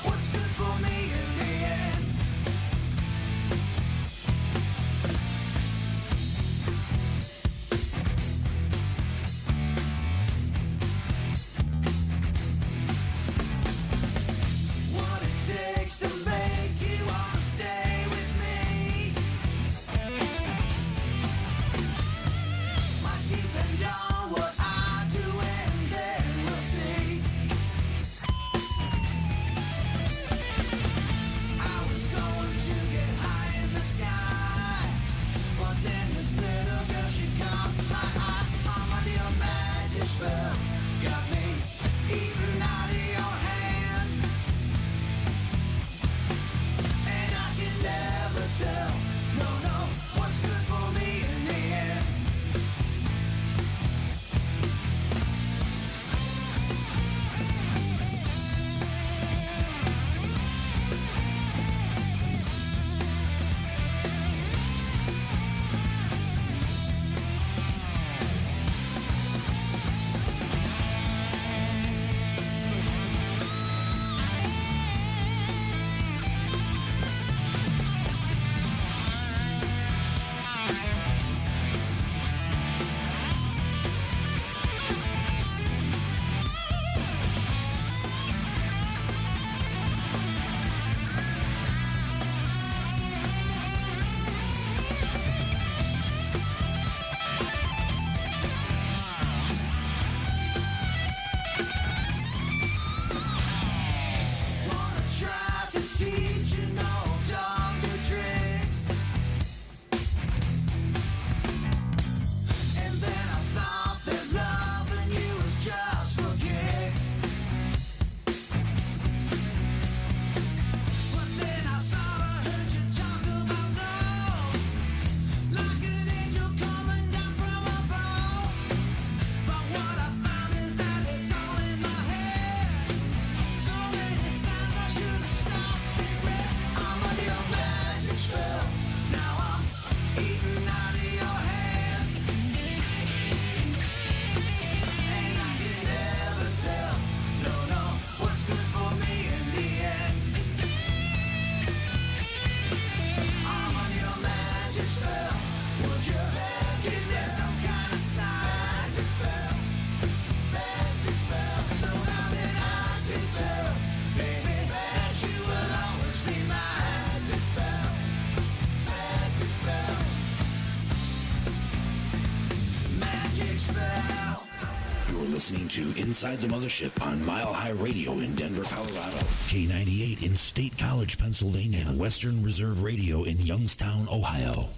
what's good for me in the end. What it takes to make you wanna stay with me might depend on what I do, and then we'll see. I was going to get high in the sky, but then this little girl, she caught my eye. I'm under your magic spell, got me eating out of your hand. And I can never tell, no, what's good for me in the end. Wanna try to teach you no doggy tricks. And then I thought that loving you was just for kicks. But then I thought I heard you talk about love, like an angel coming down from above. But what I found is that it's all in my head. So many times I should have stopped and read. I'm under your magic spell, now I'm eating out of your hand. And I can never tell, no, what's good for me in the end. I'm under your magic spell, would you give me some kind of sign? Magic spell, so now that I can tell, baby, that you will always be my magic spell. Magic spell. Magic spell. You're listening to Inside the Mothership on Mile High Radio in Denver, Colorado. K98 in State College, Pennsylvania. And Western Reserve Radio in Youngstown, Ohio.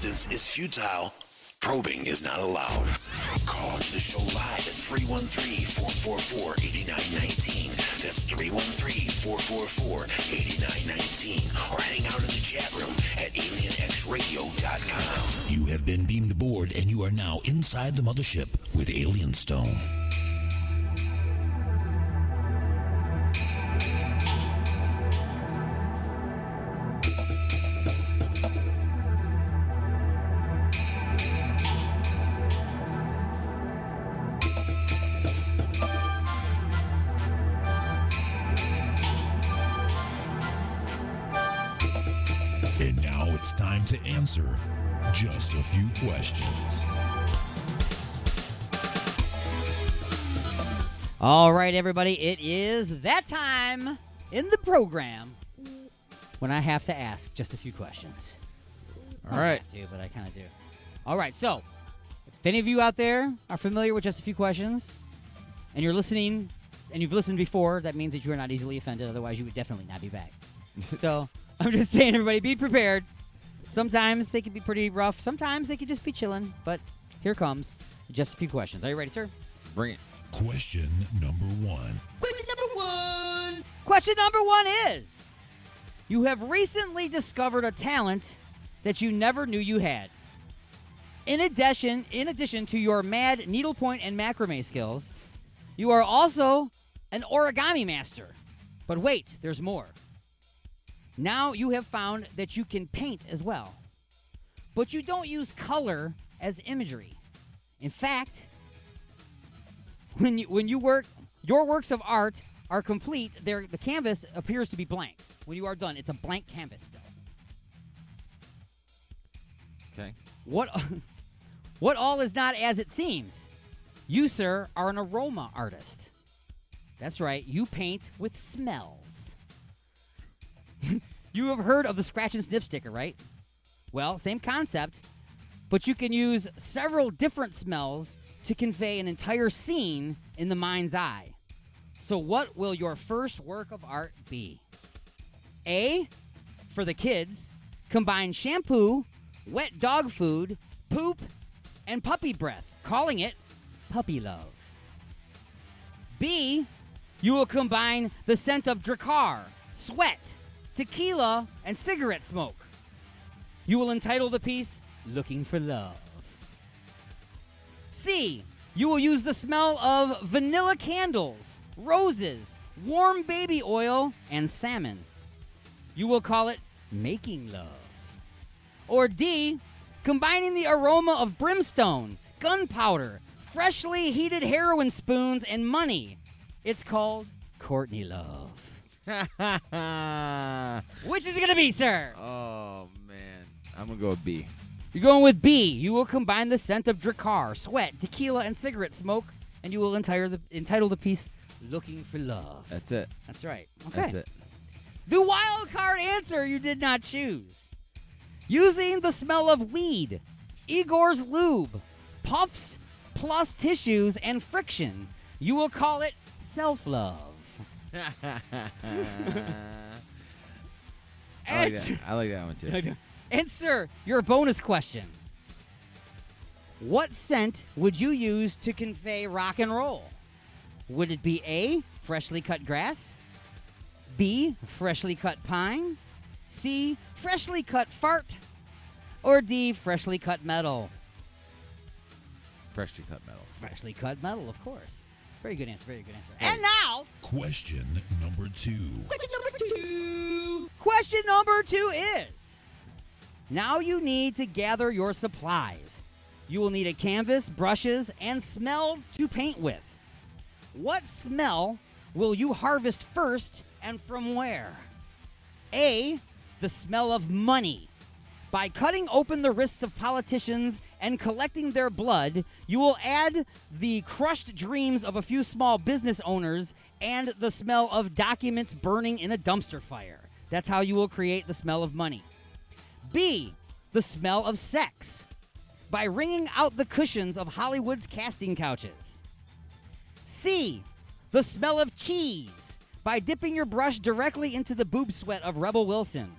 Resistance is futile. Probing is not allowed. Call into the show live at 313-444-8919. That's 313-444-8919. Or hang out in the chat room at alienxradio.com. You have been beamed aboard, and you are now inside the mothership with Alien Stone. And now it's time to answer just a few questions. All right, everybody, it is that time in the program when I have to ask just a few questions. All right. I don't have to, but I kind of do. All right, so if any of you out there are familiar with just a few questions and you're listening and you've listened before, that means that you are not easily offended. Otherwise, you would definitely not be back. So I'm just saying, everybody, be prepared. Sometimes they can be pretty rough. Sometimes they can just be chilling. But here comes just a few questions. Are you ready, sir? Bring it. Question number 1. Question number one is, you have recently discovered a talent that you never knew you had. In addition to your mad needlepoint and macrame skills, you are also an origami master. But wait, there's more. Now you have found that you can paint as well. But you don't use color as imagery. In fact, when you work, your works of art are complete. The canvas appears to be blank. When you are done, it's a blank canvas still. Okay. What all is not as it seems. You, sir, are an aroma artist. That's right. You paint with smells. You have heard of the scratch and sniff sticker, right? Well, same concept, but you can use several different smells to convey an entire scene in the mind's eye. So what will your first work of art be? A, for the kids, combine shampoo, wet dog food, poop, and puppy breath, calling it puppy love. B, you will combine the scent of Drakkar, sweat, tequila, and cigarette smoke. You will entitle the piece, Looking for Love. C, you will use the smell of vanilla candles, roses, warm baby oil, and salmon. You will call it Making Love. Or D, combining the aroma of brimstone, gunpowder, freshly heated heroin spoons, and money. It's called Courtney Love. Which is it going to be, sir? Oh, man. I'm going to go with B. You're going with B. You will combine the scent of Drakkar, sweat, tequila, and cigarette smoke, and you will entitle the piece Looking for Love. That's it. That's right. Okay. That's it. The wild card answer you did not choose. Using the smell of weed, Igor's lube, puffs plus tissues, and friction, you will call it self-love. I like that one too. And sir, your bonus question. What scent would you use to convey rock and roll? Would it be A, freshly cut grass, B, freshly cut pine, C, freshly cut fart, or D, freshly cut metal? Freshly cut metal. Freshly cut metal, of course. Very good answer, very good answer. And now, Question number 2. question number 2 is, now you need to gather your supplies. You will need a canvas, brushes, and smells to paint with. What smell will you harvest first and from where? A, the smell of money. By cutting open the wrists of politicians and collecting their blood, you will add the crushed dreams of a few small business owners and the smell of documents burning in a dumpster fire. That's how you will create the smell of money. B, the smell of sex. By wringing out the cushions of Hollywood's casting couches. C, the smell of cheese. By dipping your brush directly into the boob sweat of Rebel Wilson.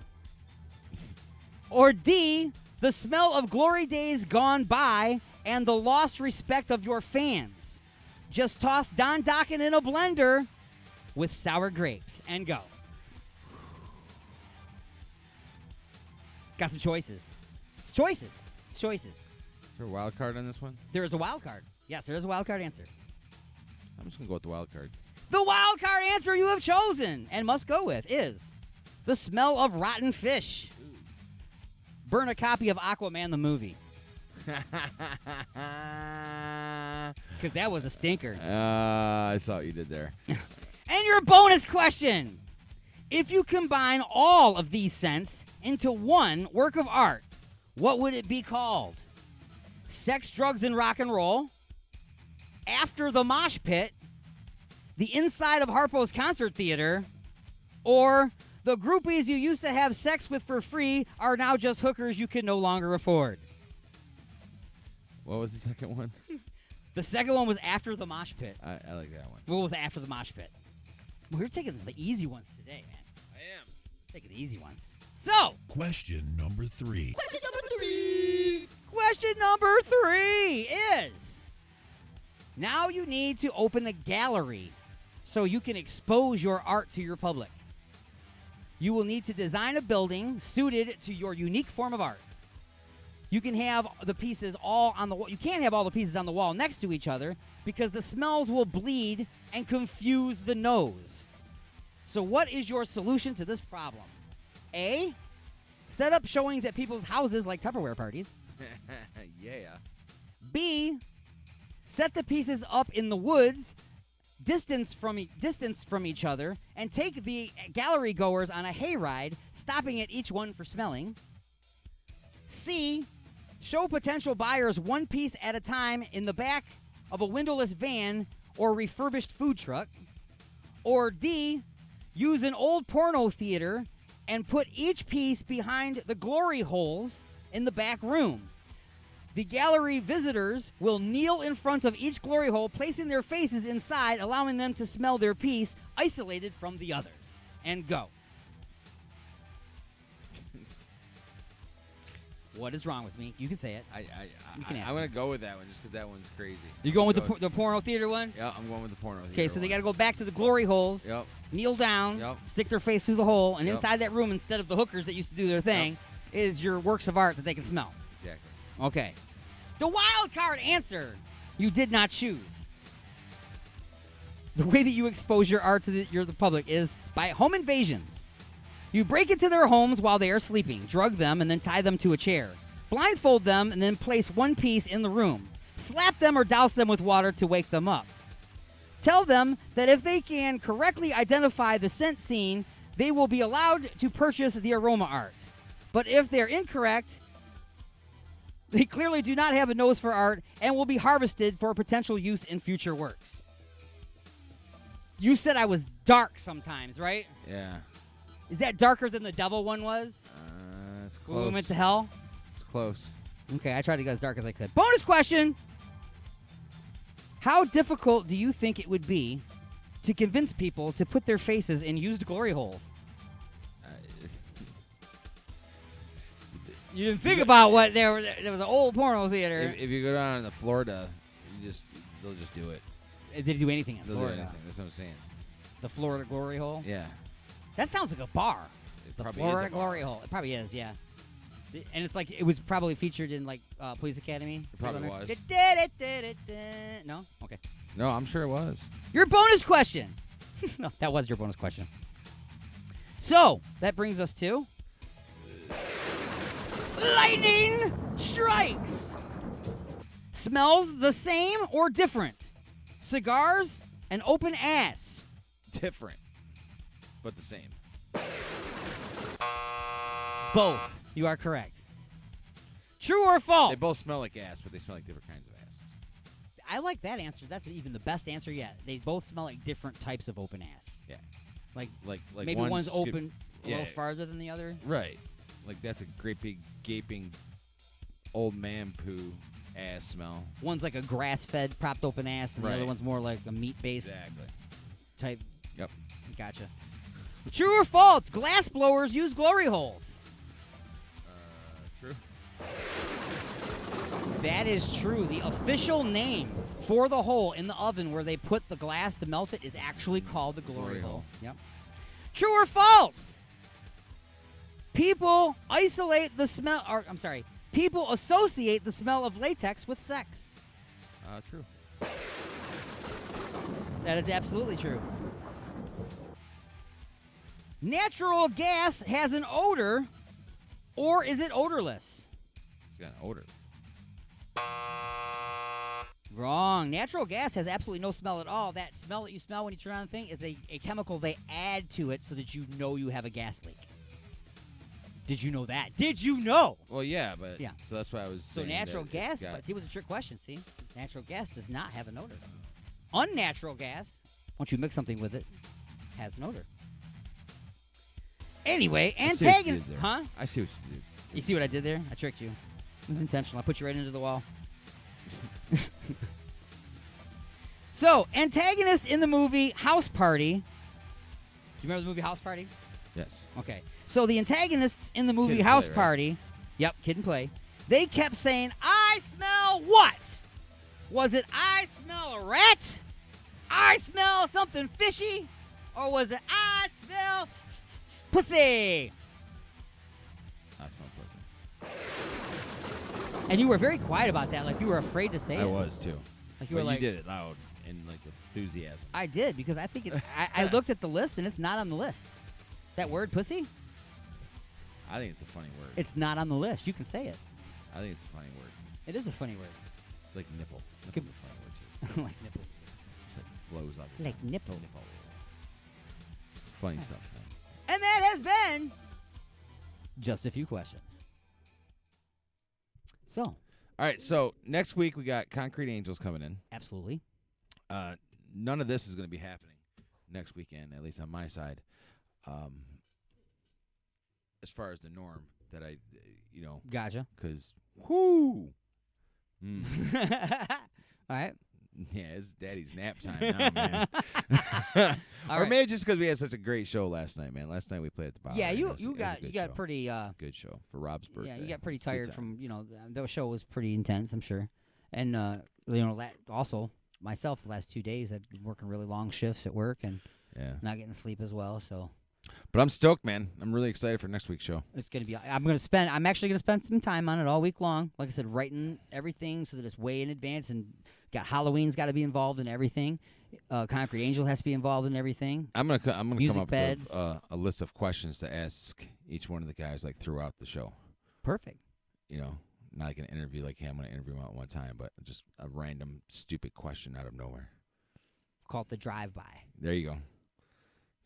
Or D, The smell of glory days gone by and the lost respect of your fans. Just toss Don Dokken in a blender with sour grapes and go. Got some choices. It's choices. It's choices. Is there a wild card on this one? There is a wild card. Yes, there is a wild card answer. I'm just gonna go with the wild card. The wild card answer you have chosen and must go with is the smell of rotten fish. Burn a copy of Aquaman the movie. Because that was a stinker. I saw what you did there. And your bonus question. If you combine all of these scents into one work of art, what would it be called? Sex, Drugs, and Rock and Roll, After the Mosh Pit, The Inside of Harpo's Concert Theater, or the groupies you used to have sex with for free are now just hookers you can no longer afford? What was the second one? The second one was After the Mosh Pit. I like that one. We'll go with After the Mosh Pit. Well, you're taking the easy ones today, man. I am. Taking the easy ones. So, Question number 3. question number 3 is, now you need to open a gallery so you can expose your art to your public. You will need to design a building suited to your unique form of art. You can have the pieces all on the wall. You can't have all the pieces on the wall next to each other because the smells will bleed and confuse the nose. So what is your solution to this problem? A, set up showings at people's houses like Tupperware parties. Yeah. B, set the pieces up in the woods, distance from each other, and take the gallery goers on a hayride, stopping at each one for smelling. C, show potential buyers one piece at a time in the back of a windowless van or refurbished food truck. Or D, use an old porno theater and put each piece behind the glory holes in the back room. The gallery visitors will kneel in front of each glory hole, placing their faces inside, allowing them to smell their piece, isolated from the others. And go. What is wrong with me? You can say it. I'm going to go with that one just because that one's crazy. You going with the porno theater one? Yeah, I'm going with the porno theater. Okay, so they got to go back to the glory holes, Yep. kneel down, Yep. stick their face through the hole, and Yep. inside that room, instead of the hookers that used to do their thing, is your works of art that they can smell. Exactly. Okay. The wild card answer you did not choose. The way that you expose your art to the public is by home invasions. You break into their homes while they are sleeping, drug them, and then tie them to a chair. Blindfold them, and then place one piece in the room. Slap them or douse them with water to wake them up. Tell them that if they can correctly identify the scent scene, they will be allowed to purchase the aroma art. But if they're incorrect, they clearly do not have a nose for art and will be harvested for potential use in future works. You said I was dark sometimes, right? Yeah. Is that darker than the devil one was? It's When close. we went to hell? It's close. Okay, I tried to go as dark as I could. Bonus question. How difficult do you think it would be to convince people to put their faces in used glory holes? You didn't think about what there was an old porno theater. If you go down to Florida, they'll just do it. Did they do anything in They'll Florida? do anything. That's what I'm saying. The Florida glory hole? Yeah. That sounds like a bar. The probably is a Florida bar. glory hole. It probably is, yeah. And it's like it was probably featured in like Police Academy. It probably was. No? Okay. No, I'm sure it was. Your bonus question. No, that was your bonus question. So, that brings us to lightning strikes. Smells the same or different? Cigars and open ass. Different, but the same. Both. You are correct. True or false? They both smell like ass, but they smell like different kinds of ass. I like that answer. That's even the best answer yet. They both smell like different types of open ass. Yeah. Like Like maybe one's open a little yeah. farther than the other. Right. Like that's a great big gaping old man poo ass smell. One's like a grass-fed propped open ass, and the other Right. one's more like a meat-based Exactly. type. Yep. Gotcha. True or false? Glass blowers use glory holes. True. That is true. The official name for the hole in the oven where they put the glass to melt it is actually called the glory hole. Yep. True or false? People isolate the smell, or I'm sorry, people associate the smell of latex with sex. True. That is absolutely true. Natural gas has an odor, or is it odorless? It's got an odor. Wrong. Natural gas has absolutely no smell at all. That smell that you smell when you turn on the thing is a chemical they add to it so that you know you have a gas leak. Did you know that? Did you know? Well, yeah, but Yeah. So that's why I was. So saying natural that gas, it's got- but see, it was a trick question. See, natural gas does not have an odor. Unnatural gas, once you mix something with it, has an odor. Anyway, I see what you antagonist. did there. Huh? I see what you did. You see what I did there? I tricked you. It was intentional. I put you right into the wall. So, antagonist in the movie House Party. Do you remember the movie House Party? Yes. Okay. So the antagonists in the movie Kid and House Play, right? Party, yep, Kid and Play, they kept saying, I smell what? Was it I smell a rat? I smell something fishy? Or was it I smell pussy? I smell pussy. And you were very quiet about that, like you were afraid to say it. I was too. Like you But were like, you did it loud and like enthusiasm. I did, because I think I looked at the list and it's not on the list. That word, pussy, I think it's a funny word. it's not on the list. You can say it. I think it's a funny word. It is a funny word. It's like nipple. Nipple's a funny word too. Like nipple. Just like flows up. Like nipple. It's funny stuff, man. And that has been just a few questions. So, All right, so next week we got Concrete Angels coming in. absolutely. None of this is going to be happening next weekend, at least on my side. As far as the norm that I, Gotcha. because whoo, All right. yeah, it's daddy's nap time now, man. All Or right. maybe just because we had such a great show last night, man. Last night we played at the bar. Yeah, and you it was a got good got show. pretty Good show for Rob's birthday. yeah, you got pretty It's a good tired time. from, the show was pretty intense, I'm sure. And also myself the last 2 days I've been working really long shifts at work and Yeah. not getting sleep as well, so But I'm stoked, man. I'm really excited for next week's show. it's going to be I'm actually going to spend some time on it all week long. Like I said, writing everything so that it's way in advance, and got Halloween's got to be involved in everything. Concrete Angel has to be involved in everything. I'm gonna come Music up beds. with a list of questions to ask each one of the guys like throughout the show. Perfect. Not like an interview like, hey, I'm gonna interview them at one time, but just a random stupid question out of nowhere. Call it the drive-by. There you go.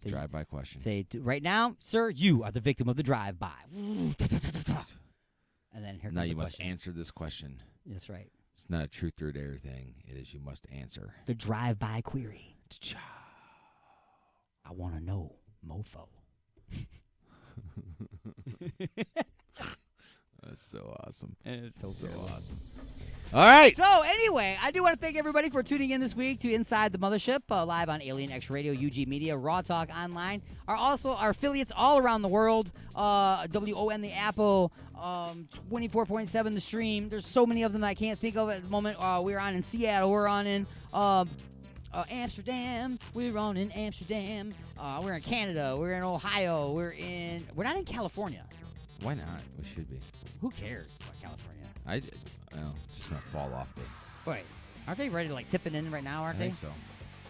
So you Drive-by question. Say, right now, sir, you are the victim of the drive-by. And then here comes Now the you must question. answer this question. That's right. It's not a truth or dare thing. It is you must answer. The drive-by query. I want to know, mofo. That's so awesome. It's so terrible. awesome. All right. So anyway, I do want to thank everybody for tuning in this week to Inside the Mothership, live on Alien X Radio, UG Media, Raw Talk Online. Our affiliates all around the world, WON the Apple, 24.7 the Stream. There's so many of them that I can't think of at the moment. We're on in Seattle. We're on in Amsterdam. We're on in Amsterdam. We're in Canada. We're in Ohio. We're not in California. Why not? We should be. Who cares about California? It's just gonna fall off the. Wait, aren't they ready to tip it in right now? Aren't I they? think so.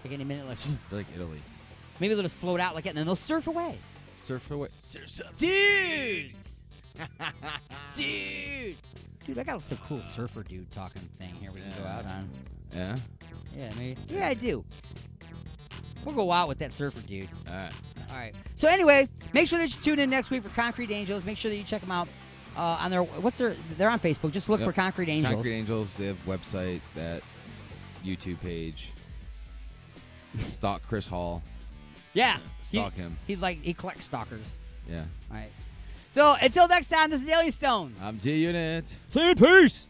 Like any minute, They're like Italy. maybe they'll just float out like that, and then they'll surf away. Surf away. Surf up. Dudes! Dude, I got some cool surfer dude talking thing here we can go out on. Yeah. Yeah, maybe. Yeah, I do. We'll go out with that surfer dude. All right. All right. So anyway, make sure that you tune in next week for Concrete Angels. Make sure that you check them out on they're on Facebook. Just look for Concrete Angels. Concrete Angels. They have a website, that YouTube page. Stalk Chris Hall. Yeah. Stalk him. He collects stalkers. Yeah. All right. So until next time, this is Alien Stone. I'm G-Unit. See you. Peace.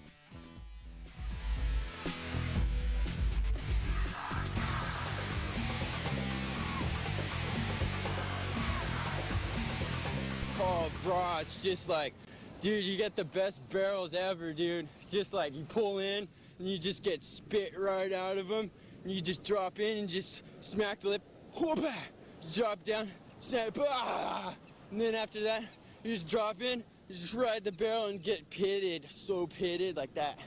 Oh, bro, it's just like Dude, you get the best barrels ever, dude. Just like you pull in and you just get spit right out of them. And you just drop in and just smack the lip. Whoop-ah! Drop down, snap, ah! And then after that, you just drop in, you just ride the barrel and get pitted. So pitted like that.